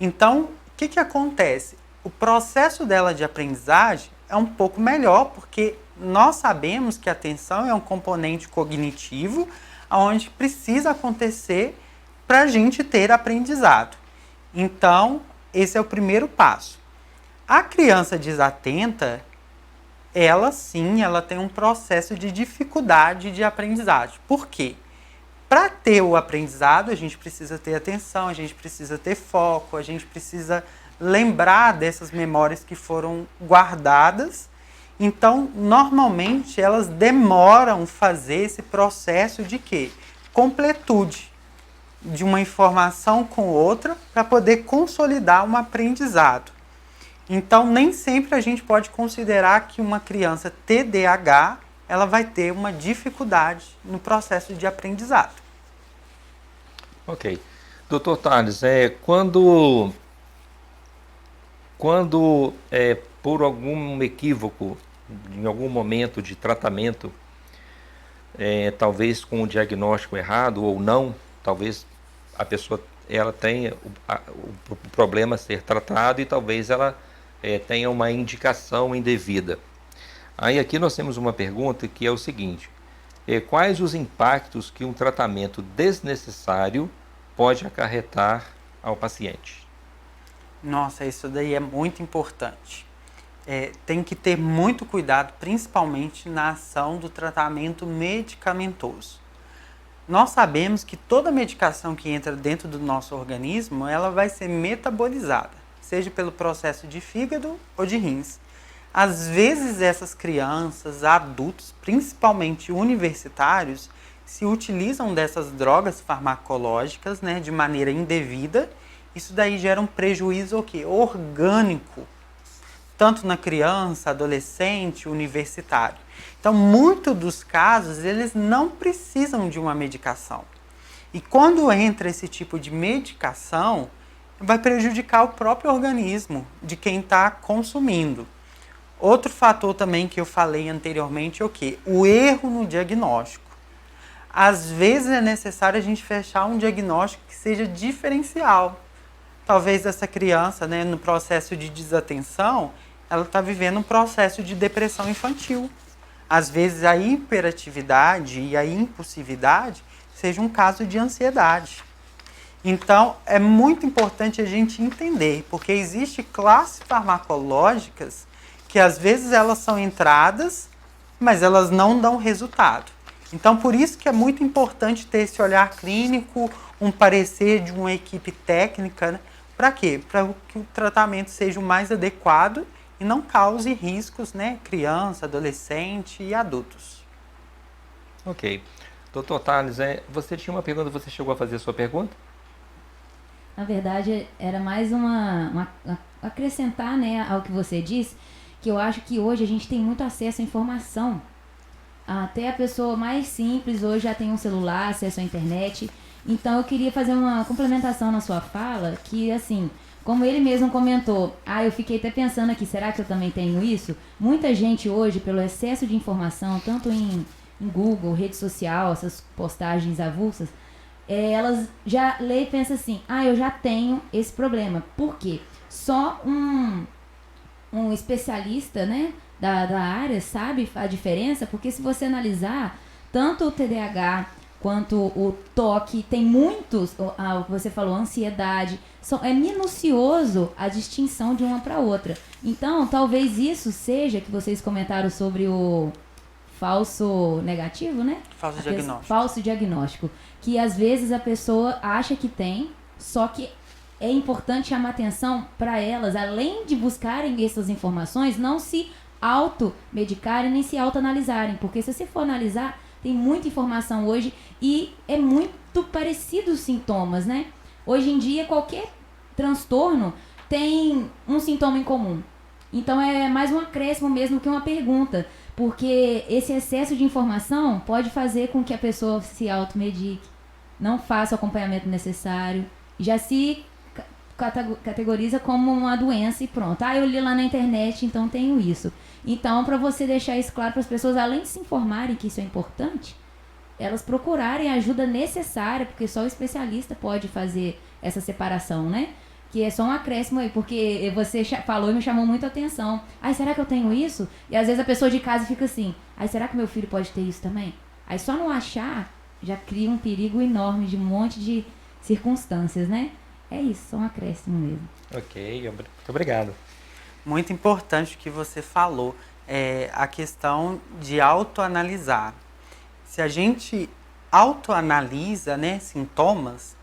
Então, o que acontece? o processo dela de aprendizagem é um pouco melhor, porque nós sabemos que a atenção é um componente cognitivo onde precisa acontecer para a gente ter aprendizado. Então, esse é o primeiro passo. A criança desatenta, ela sim, ela tem um processo de dificuldade de aprendizagem. Por quê? Para ter o aprendizado, a gente precisa ter atenção, a gente precisa ter foco, a gente precisa lembrar dessas memórias que foram guardadas. Então, normalmente, elas demoram fazer esse processo de quê? Completude de uma informação com outra para poder consolidar um aprendizado. Então, nem sempre a gente pode considerar que uma criança TDAH ela vai ter uma dificuldade no processo de aprendizado. Ok. Doutor Tales, quando por algum equívoco, em algum momento de tratamento, talvez com o diagnóstico errado ou não, talvez a pessoa ela tenha o problema a ser tratado e talvez ela tenha uma indicação indevida. Aí aqui nós temos uma pergunta que é o seguinte: quais os impactos que um tratamento desnecessário pode acarretar ao paciente? Nossa, isso daí é muito importante. Tem que ter muito cuidado, principalmente na ação do tratamento medicamentoso. Nós sabemos que toda medicação que entra dentro do nosso organismo, ela vai ser metabolizada, seja pelo processo de fígado ou de rins. Às vezes essas crianças, adultos, principalmente universitários, se utilizam dessas drogas farmacológicas, né, de maneira indevida. Isso daí gera um prejuízo o quê? Orgânico, tanto na criança, adolescente, universitário. Então, muitos dos casos, eles não precisam de uma medicação. E quando entra esse tipo de medicação, vai prejudicar o próprio organismo de quem está consumindo. Outro fator também que eu falei anteriormente é o quê? O erro no diagnóstico. Às vezes é necessário a gente fechar um diagnóstico que seja diferencial. Talvez essa criança, né, no processo de desatenção, ela está vivendo um processo de depressão infantil. Às vezes a hiperatividade e a impulsividade seja um caso de ansiedade. Então, é muito importante a gente entender, porque existem classes farmacológicas que às vezes elas são entradas, mas elas não dão resultado. Então, por isso que é muito importante ter esse olhar clínico, um parecer de uma equipe técnica, né? Para quê? Para que o tratamento seja o mais adequado e não cause riscos, né? Criança, adolescente e adultos. Ok. Doutor Tales, você tinha uma pergunta, você chegou a fazer a sua pergunta? Na verdade, era mais acrescentar, né, ao que você disse, que eu acho que hoje a gente tem muito acesso à informação. Até a pessoa mais simples hoje já tem um celular, acesso à internet. Então eu queria fazer uma complementação na sua fala, que assim, como ele mesmo comentou, eu fiquei até pensando aqui, será que eu também tenho isso? Muita gente hoje, pelo excesso de informação, tanto em Google, rede social, essas postagens avulsas, elas já lê e pensam assim, eu já tenho esse problema. Por quê? Só um especialista, né, da área sabe a diferença, porque se você analisar, tanto o TDAH quanto o TOC, tem muitos, o que você falou, ansiedade, é minucioso a distinção de uma para outra. Então, talvez isso seja, que vocês comentaram sobre o falso negativo, né? Falso diagnóstico. Que às vezes a pessoa acha que tem, só que é importante chamar atenção para elas, além de buscarem essas informações, não se automedicarem nem se autoanalisarem, porque se você for analisar, tem muita informação hoje e é muito parecido os sintomas, né? Hoje em dia, qualquer transtorno tem um sintoma em comum. Então, é mais um acréscimo mesmo que uma pergunta, porque esse excesso de informação pode fazer com que a pessoa se automedique, não faça o acompanhamento necessário, já se categoriza como uma doença e pronto. Eu li lá na internet, então tenho isso. Então, para você deixar isso claro para as pessoas, além de se informarem que isso é importante, elas procurarem a ajuda necessária, porque só o especialista pode fazer essa separação, né? que é só um acréscimo aí, porque você falou e me chamou muito a atenção. Ai, será que eu tenho isso? E às vezes a pessoa de casa fica assim, ai, será que meu filho pode ter isso também? Aí só não achar já cria um perigo enorme de um monte de circunstâncias, né? É isso, só um acréscimo mesmo. Ok, muito obrigado. Muito importante o que você falou, a questão de autoanalisar. Se a gente autoanalisa, né, sintomas,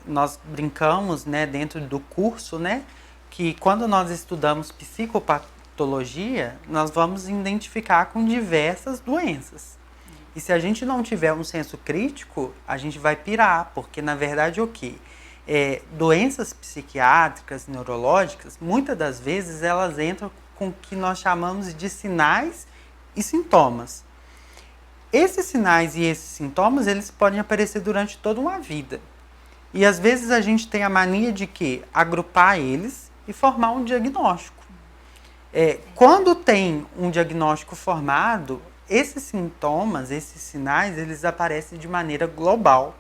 nós brincamos, né, dentro do curso, né, que quando nós estudamos psicopatologia, nós vamos identificar com diversas doenças. E se a gente não tiver um senso crítico, a gente vai pirar, porque na verdade o quê? Doenças psiquiátricas, neurológicas, muitas das vezes elas entram com o que nós chamamos de sinais e sintomas. Esses sinais e esses sintomas, eles podem aparecer durante toda uma vida. E às vezes a gente tem a mania de que agrupar eles e formar um diagnóstico. Quando tem um diagnóstico formado, esses sintomas, esses sinais, eles aparecem de maneira global.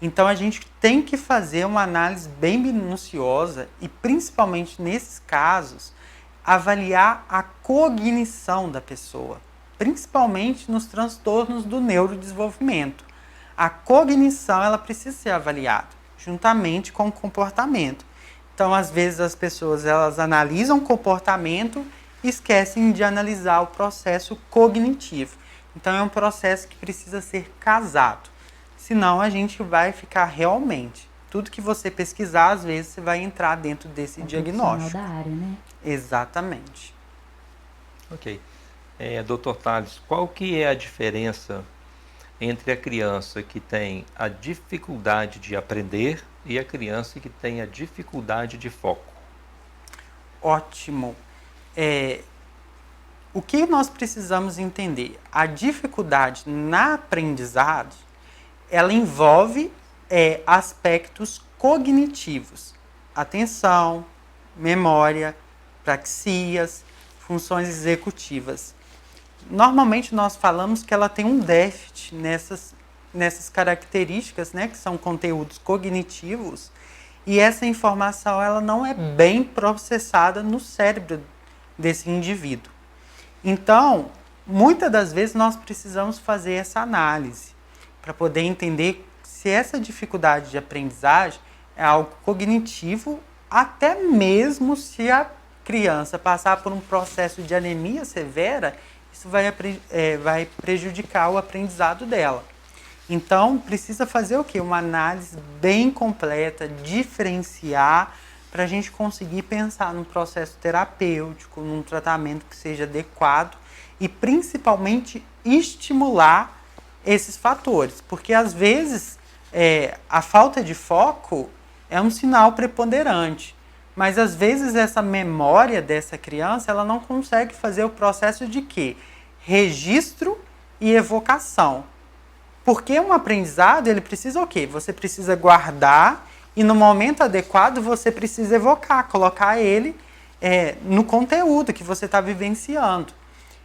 Então a gente tem que fazer uma análise bem minuciosa e, principalmente nesses casos, avaliar a cognição da pessoa, principalmente nos transtornos do neurodesenvolvimento. A cognição ela precisa ser avaliada juntamente com o comportamento. Então, às vezes as pessoas elas analisam o comportamento e esquecem de analisar o processo cognitivo. Então é um processo que precisa ser casado. Senão a gente vai ficar realmente... Tudo que você pesquisar, às vezes, você vai entrar dentro desse diagnóstico. Da área, né? Exatamente. Ok. Dr. Tales, qual que é a diferença entre a criança que tem a dificuldade de aprender e a criança que tem a dificuldade de foco? Ótimo. O que nós precisamos entender? A dificuldade na aprendizagem, ela envolve aspectos cognitivos. Atenção, memória, praxias, funções executivas. Normalmente nós falamos que ela tem um déficit nessas características, né, que são conteúdos cognitivos, e essa informação ela não é bem processada no cérebro desse indivíduo. Então, muitas das vezes nós precisamos fazer essa análise para poder entender se essa dificuldade de aprendizagem é algo cognitivo, até mesmo se a criança passar por um processo de anemia severa, isso vai prejudicar o aprendizado dela. Então, precisa fazer o quê? Uma análise bem completa, diferenciar, para a gente conseguir pensar num processo terapêutico, num tratamento que seja adequado e, principalmente, estimular esses fatores. Porque, às vezes, a falta de foco é um sinal preponderante. Mas, às vezes, essa memória dessa criança, ela não consegue fazer o processo de quê? Registro e evocação. Porque um aprendizado, ele precisa o quê? Você precisa guardar e, no momento adequado, você precisa evocar, colocar ele no conteúdo que você está vivenciando.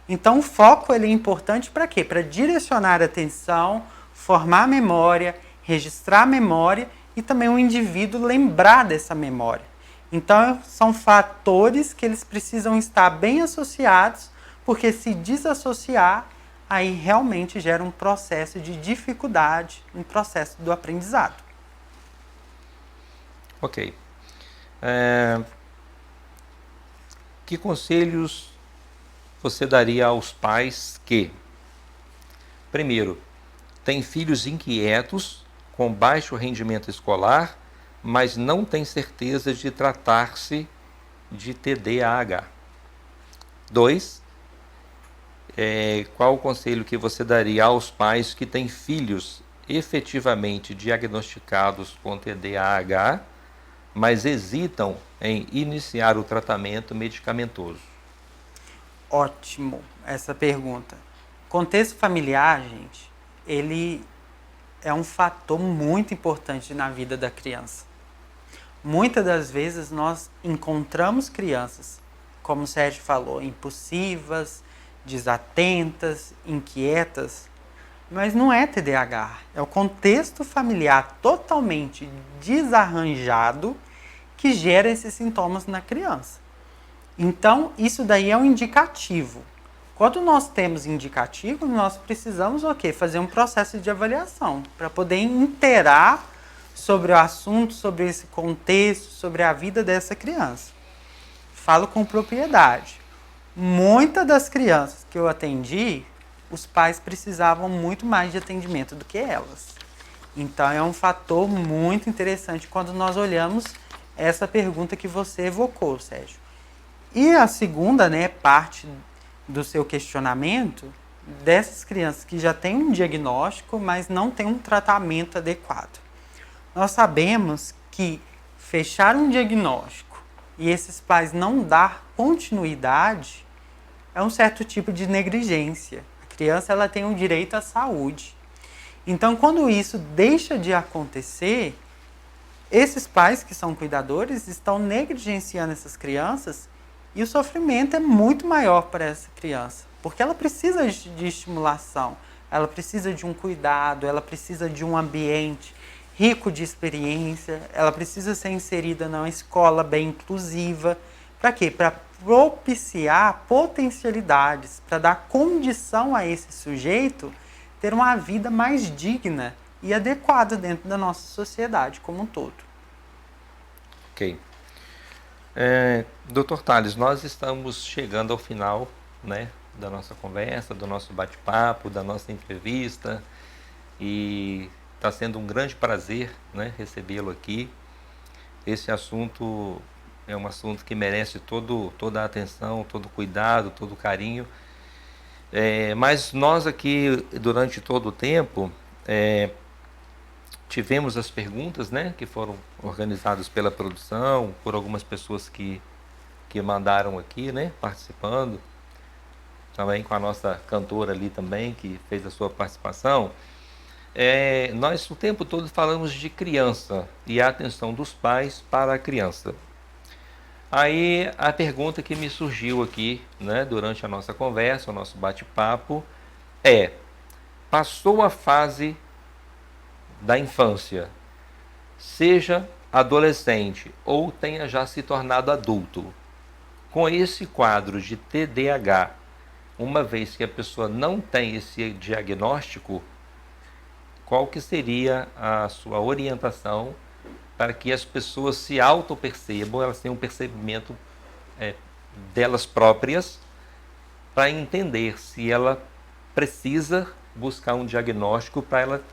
Então, o foco ele é importante para quê? Para direcionar a atenção, formar a memória, registrar a memória e também o indivíduo lembrar dessa memória. Então, são fatores que eles precisam estar bem associados, porque se desassociar, aí realmente gera um processo de dificuldade, um processo do aprendizado. Ok. Que conselhos você daria aos pais que, primeiro, têm filhos inquietos, com baixo rendimento escolar, mas não têm certeza de tratar-se de TDAH? 2. Qual o conselho que você daria aos pais que têm filhos efetivamente diagnosticados com TDAH, mas hesitam em iniciar o tratamento medicamentoso? Ótimo essa pergunta. Contexto familiar, gente, ele é um fator muito importante na vida da criança. Muitas das vezes nós encontramos crianças, como o Sérgio falou, impulsivas, desatentas, inquietas, mas não é TDAH, é o contexto familiar totalmente desarranjado que gera esses sintomas na criança. Então, isso daí é um indicativo. Quando nós temos indicativo, nós precisamos o quê? Fazer um processo de avaliação para poder inteirar sobre o assunto, sobre esse contexto, sobre a vida dessa criança. Falo com propriedade. Muitas das crianças que eu atendi, os pais precisavam muito mais de atendimento do que elas. Então, é um fator muito interessante quando nós olhamos essa pergunta que você evocou, Sérgio. E a segunda, né, parte do seu questionamento, dessas crianças que já têm um diagnóstico, mas não têm um tratamento adequado. Nós sabemos que fechar um diagnóstico e esses pais não dar continuidade é um certo tipo de negligência. A criança ela tem um direito à saúde. Então, quando isso deixa de acontecer, esses pais que são cuidadores estão negligenciando essas crianças e o sofrimento é muito maior para essa criança, porque ela precisa de estimulação, ela precisa de um cuidado, ela precisa de um ambiente rico de experiência, ela precisa ser inserida numa escola bem inclusiva. Para quê? Para propiciar potencialidades, para dar condição a esse sujeito ter uma vida mais digna e adequada dentro da nossa sociedade como um todo. Ok. Dr. Tales, nós estamos chegando ao final, né, da nossa conversa, do nosso bate-papo, da nossa entrevista, e está sendo um grande prazer, né, recebê-lo aqui. Esse assunto é um assunto que merece toda a atenção, todo o cuidado, todo o carinho. Mas nós aqui, durante todo o tempo, tivemos as perguntas, né, que foram organizadas pela produção, por algumas pessoas que mandaram aqui, né, participando. Também com a nossa cantora ali também, que fez a sua participação. Nós o tempo todo falamos de criança e a atenção dos pais para a criança. Aí a pergunta que me surgiu aqui, né, durante a nossa conversa, o nosso bate-papo, passou a fase da infância, seja adolescente ou tenha já se tornado adulto, com esse quadro de TDAH, uma vez que a pessoa não tem esse diagnóstico, qual que seria a sua orientação para que as pessoas se auto-percebam, elas tenham um percebimento delas próprias, para entender se ela precisa buscar um diagnóstico para ela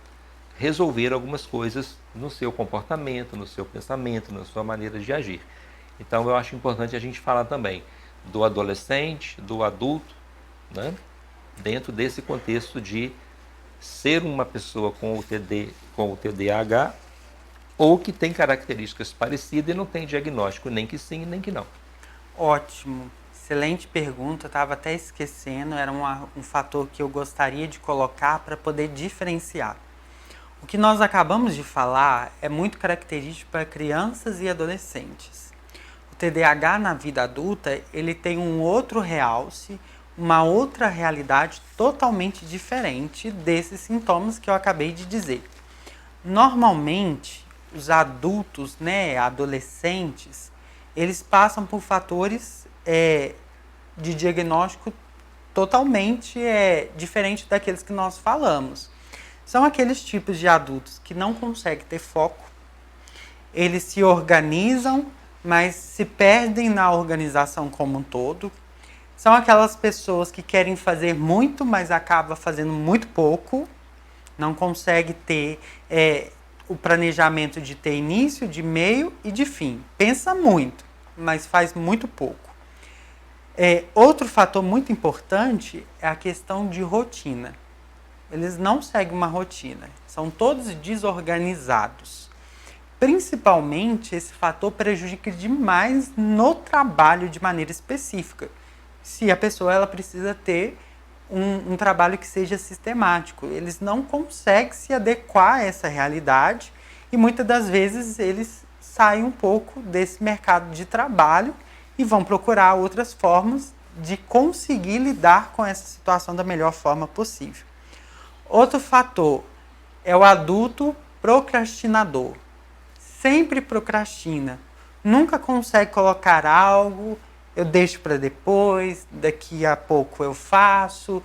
resolver algumas coisas no seu comportamento, no seu pensamento, na sua maneira de agir. Então eu acho importante a gente falar também do adolescente, do adulto, né, dentro desse contexto de ser uma pessoa com o TDAH ou que tem características parecidas e não tem diagnóstico, nem que sim, nem que não. Ótimo, excelente pergunta, estava até esquecendo, era um fator que eu gostaria de colocar para poder diferenciar. O que nós acabamos de falar é muito característico para crianças e adolescentes. O TDAH na vida adulta, ele tem um outro realce, uma outra realidade totalmente diferente desses sintomas que eu acabei de dizer. Normalmente, os adultos, né, adolescentes, eles passam por fatores de diagnóstico totalmente diferente daqueles que nós falamos. São aqueles tipos de adultos que não conseguem ter foco, eles se organizam, mas se perdem na organização como um todo. São aquelas pessoas que querem fazer muito, mas acabam fazendo muito pouco, não consegue ter o planejamento de ter início, de meio e de fim. Pensa muito, mas faz muito pouco. Outro fator muito importante é a questão de rotina. Eles não seguem uma rotina, são todos desorganizados. Principalmente, esse fator prejudica demais no trabalho de maneira específica. Se a pessoa ela precisa ter um trabalho que seja sistemático, eles não conseguem se adequar a essa realidade e muitas das vezes eles saem um pouco desse mercado de trabalho e vão procurar outras formas de conseguir lidar com essa situação da melhor forma possível. Outro fator é o adulto procrastinador. Sempre procrastina. nunca consegue colocar algo, eu deixo para depois, daqui a pouco eu faço,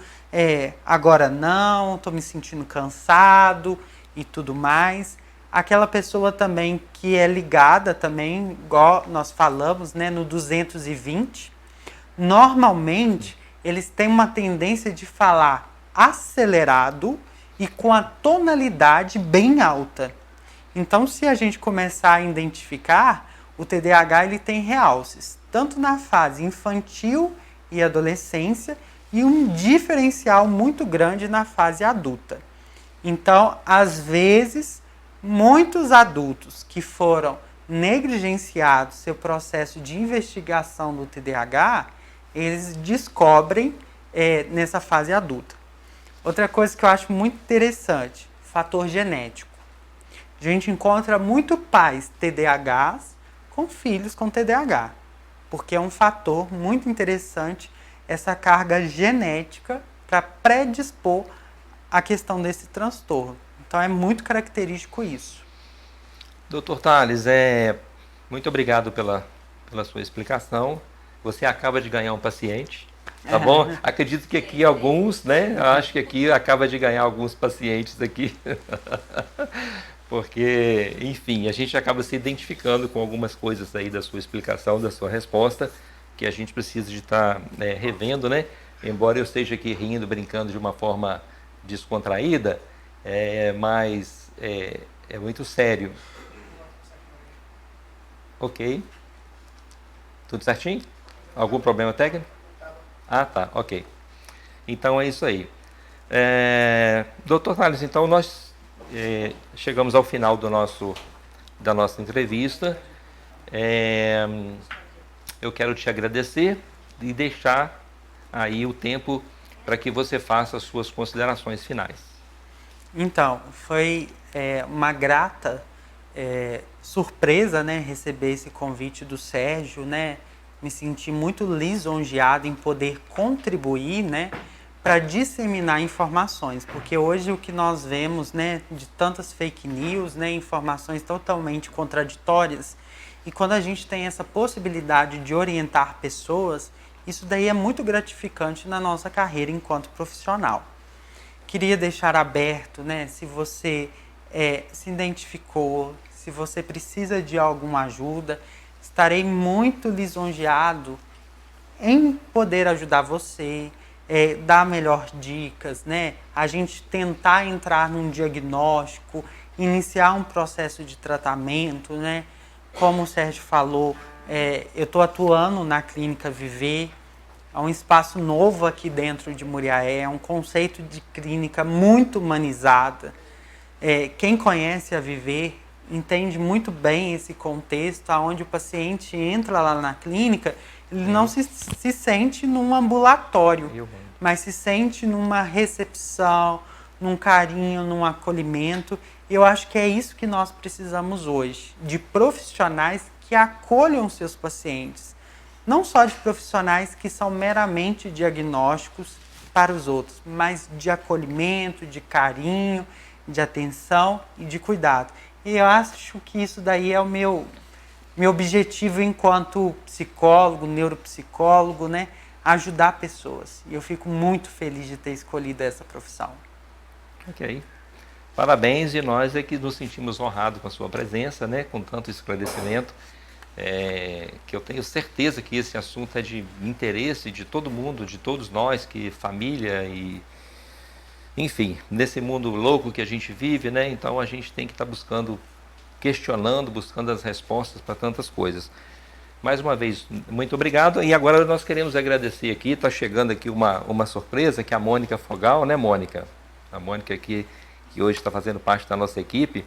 agora não, estou me sentindo cansado e tudo mais. Aquela pessoa também que é ligada também, igual nós falamos, né, no 220, normalmente eles têm uma tendência de falar acelerado e com a tonalidade bem alta. Então, se a gente começar a identificar, o TDAH ele tem realces, tanto na fase infantil e adolescência, e um diferencial muito grande na fase adulta. Então, às vezes, muitos adultos que foram negligenciados seu processo de investigação do TDAH, eles descobrem nessa fase adulta. Outra coisa que eu acho muito interessante, fator genético. A gente encontra muito pais TDAHs com filhos com TDAH, porque é um fator muito interessante essa carga genética para predispor a questão desse transtorno. Então é muito característico isso. Doutor Tales, muito obrigado pela sua explicação. Você acaba de ganhar um paciente, tá bom? Acredito que aqui alguns, né? Acho que aqui acaba de ganhar alguns pacientes aqui. Porque, enfim, a gente acaba se identificando com algumas coisas aí da sua explicação, da sua resposta, que a gente precisa de estar revendo, né? Embora eu esteja aqui rindo, brincando de uma forma descontraída, mas é muito sério. Ok. Tudo certinho? Algum problema técnico? Ah, tá, ok. Então é isso aí. Doutor Tales, então nós chegamos ao final da nossa entrevista. Eu quero te agradecer e deixar aí o tempo para que você faça as suas considerações finais. Então, foi uma grata surpresa, né, receber esse convite do Sérgio, né? Me senti muito lisonjeado em poder contribuir, né, para disseminar informações, porque hoje o que nós vemos, né, de tantas fake news, né, informações totalmente contraditórias, e quando a gente tem essa possibilidade de orientar pessoas, isso daí é muito gratificante na nossa carreira enquanto profissional. Queria deixar aberto, né, se você se identificou, se você precisa de alguma ajuda, estarei muito lisonjeado em poder ajudar você, dar melhor dicas, né? A gente tentar entrar num diagnóstico, iniciar um processo de tratamento, né? Como o Sérgio falou, eu estou atuando na Clínica Viver, é um espaço novo aqui dentro de Muriaé, é um conceito de clínica muito humanizada. Quem conhece a Viver entende muito bem esse contexto, onde o paciente entra lá na clínica, ele não se sente num ambulatório, mas se sente numa recepção, num carinho, num acolhimento. Eu acho que é isso que nós precisamos hoje, de profissionais que acolham seus pacientes. Não só de profissionais que são meramente diagnósticos para os outros, mas de acolhimento, de carinho, de atenção e de cuidado. E eu acho que isso daí é o meu objetivo enquanto psicólogo, neuropsicólogo, né? Ajudar pessoas. E eu fico muito feliz de ter escolhido essa profissão. Ok. Parabéns, e nós é que nos sentimos honrados com a sua presença, né? Com tanto esclarecimento. Que eu tenho certeza que esse assunto é de interesse de todo mundo, de todos nós, que família e... Enfim, nesse mundo louco que a gente vive, né? Então a gente tem que estar questionando, buscando as respostas para tantas coisas. Mais uma vez, muito obrigado. E agora nós queremos agradecer aqui, está chegando aqui uma surpresa, que é a Mônica Fogal, né, Mônica? A Mônica aqui, que hoje está fazendo parte da nossa equipe.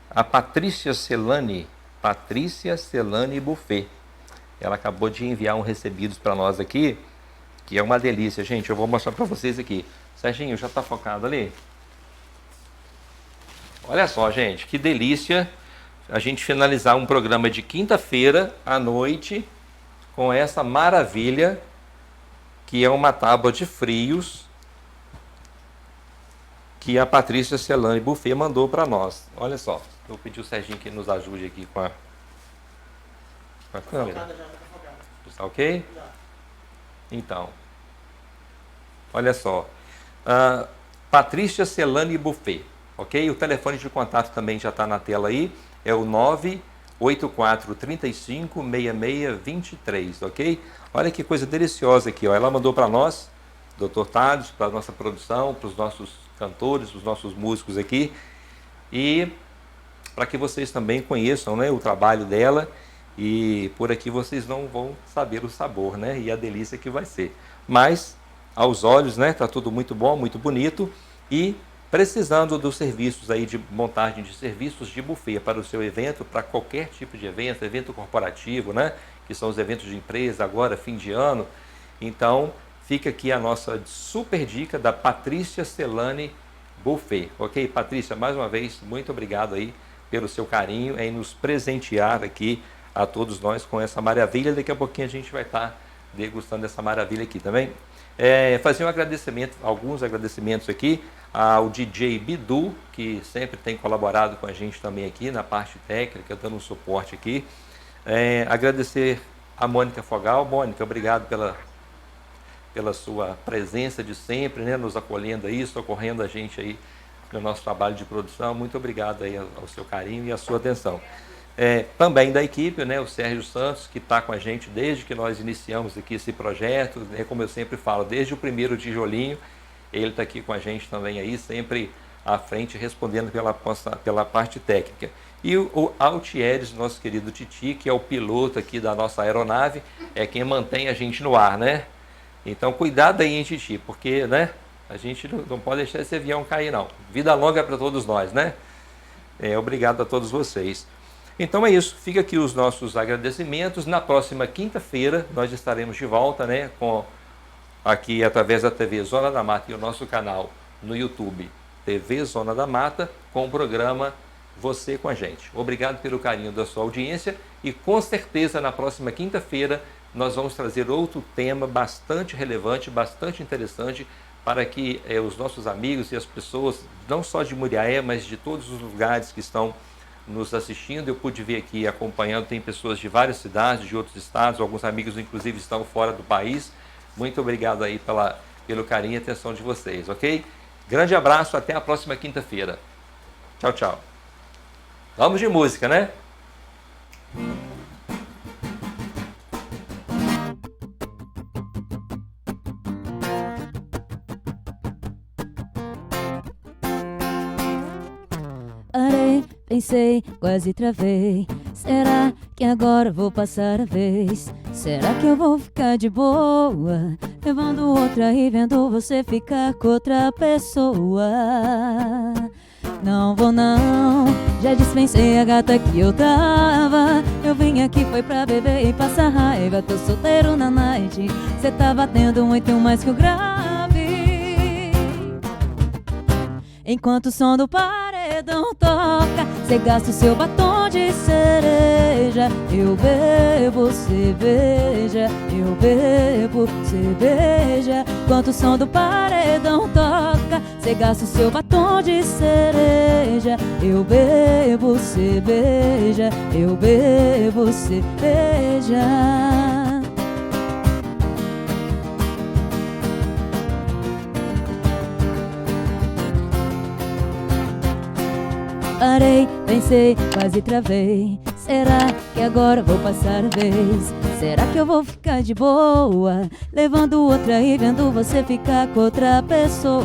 A Patrícia Celani Buffet. Ela acabou de enviar um recebidos para nós aqui, que é uma delícia, gente. Eu vou mostrar para vocês aqui. Serginho, já está focado ali? Olha só, gente, que delícia a gente finalizar um programa de quinta-feira à noite com essa maravilha, que é uma tábua de frios, que a Patrícia Celane Buffet mandou para nós. Olha só, eu pedi o Serginho que nos ajude aqui com a câmera. Está ok? Então, olha só. Patrícia Celane Buffet, ok? O telefone de contato também já está na tela aí. É o 984356623, ok? Olha que coisa deliciosa aqui, ó. Ela mandou para nós, Dr. Thales, para a nossa produção, para os nossos cantores, os nossos músicos aqui, e para que vocês também conheçam, né, o trabalho dela, e por aqui vocês não vão saber o sabor, né, e a delícia que vai ser. Mas, aos olhos, né, tá tudo muito bom, muito bonito, e precisando dos serviços aí de montagem de serviços de buffet para o seu evento, para qualquer tipo de evento, evento corporativo, né, que são os eventos de empresa agora, fim de ano. Então, fica aqui a nossa super dica da Patrícia Celane Buffet, ok? Patrícia, mais uma vez, muito obrigado aí pelo seu carinho em nos presentear aqui a todos nós com essa maravilha. Daqui a pouquinho a gente vai estar degustando essa maravilha aqui também. Fazer um agradecimento, alguns agradecimentos aqui ao DJ Bidu, que sempre tem colaborado com a gente também aqui na parte técnica, dando um suporte aqui. Agradecer a Mônica Fogal. Mônica, obrigado pela sua presença de sempre, né, nos acolhendo aí, socorrendo a gente aí no nosso trabalho de produção. Muito obrigado aí ao seu carinho e à sua atenção. Também da equipe, né, o Sérgio Santos, que está com a gente desde que nós iniciamos aqui esse projeto, né, como eu sempre falo, desde o primeiro tijolinho, ele está aqui com a gente também aí, sempre à frente, respondendo pela parte técnica. E o Altieres, nosso querido Titi, que é o piloto aqui da nossa aeronave, é quem mantém a gente no ar, né? Então, cuidado aí, hein, Titi, porque, né, a gente não pode deixar esse avião cair, não. Vida longa para todos nós, né? Obrigado a todos vocês. Então é isso, fica aqui os nossos agradecimentos. Na próxima quinta-feira nós estaremos de volta, né, aqui através da TV Zona da Mata e o nosso canal no YouTube, TV Zona da Mata, com o programa Você com a Gente. Obrigado pelo carinho da sua audiência e com certeza na próxima quinta-feira nós vamos trazer outro tema bastante relevante, bastante interessante, para que os nossos amigos e as pessoas, não só de Muriaé, mas de todos os lugares que estão nos assistindo. Eu pude ver aqui acompanhando, tem pessoas de várias cidades, de outros estados, alguns amigos inclusive estão fora do país. Muito obrigado aí pelo carinho e atenção de vocês, ok? Grande abraço, até a próxima quinta-feira. Tchau, tchau. Vamos de música, né? Pensei, quase travei. Será que agora vou passar a vez? Será que eu vou ficar de boa, levando outra e vendo você ficar com outra pessoa? Não vou não, já dispensei a gata que eu tava. Eu vim aqui foi pra beber e passar raiva. Tô solteiro na night, cê tá batendo muito mais que o grave. Enquanto o som do paredão toca, cê gasta o seu batom de cereja. Eu bebo cerveja, eu bebo cerveja. Enquanto o som do paredão toca, cê gasta o seu batom de cereja. Eu bebo cerveja, eu bebo cerveja. Parei, pensei, quase travei. Será que agora vou passar a vez? Será que eu vou ficar de boa, levando outra e vendo você ficar com outra pessoa?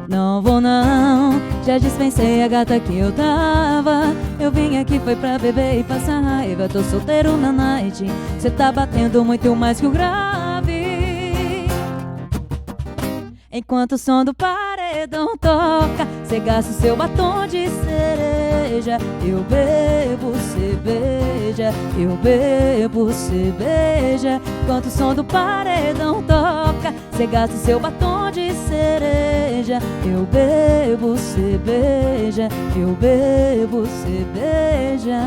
Não vou não, já dispensei a gata que eu tava. Eu vim aqui foi pra beber e passar raiva. Tô solteiro na night, cê tá batendo muito mais que o grave. Enquanto o som do paredão toca, cê gasta o seu batom de cereja. Eu bebo cerveja, eu bebo cerveja. Enquanto o som do paredão toca, cê gasta o seu batom de cereja. Eu bebo cerveja, eu bebo cerveja.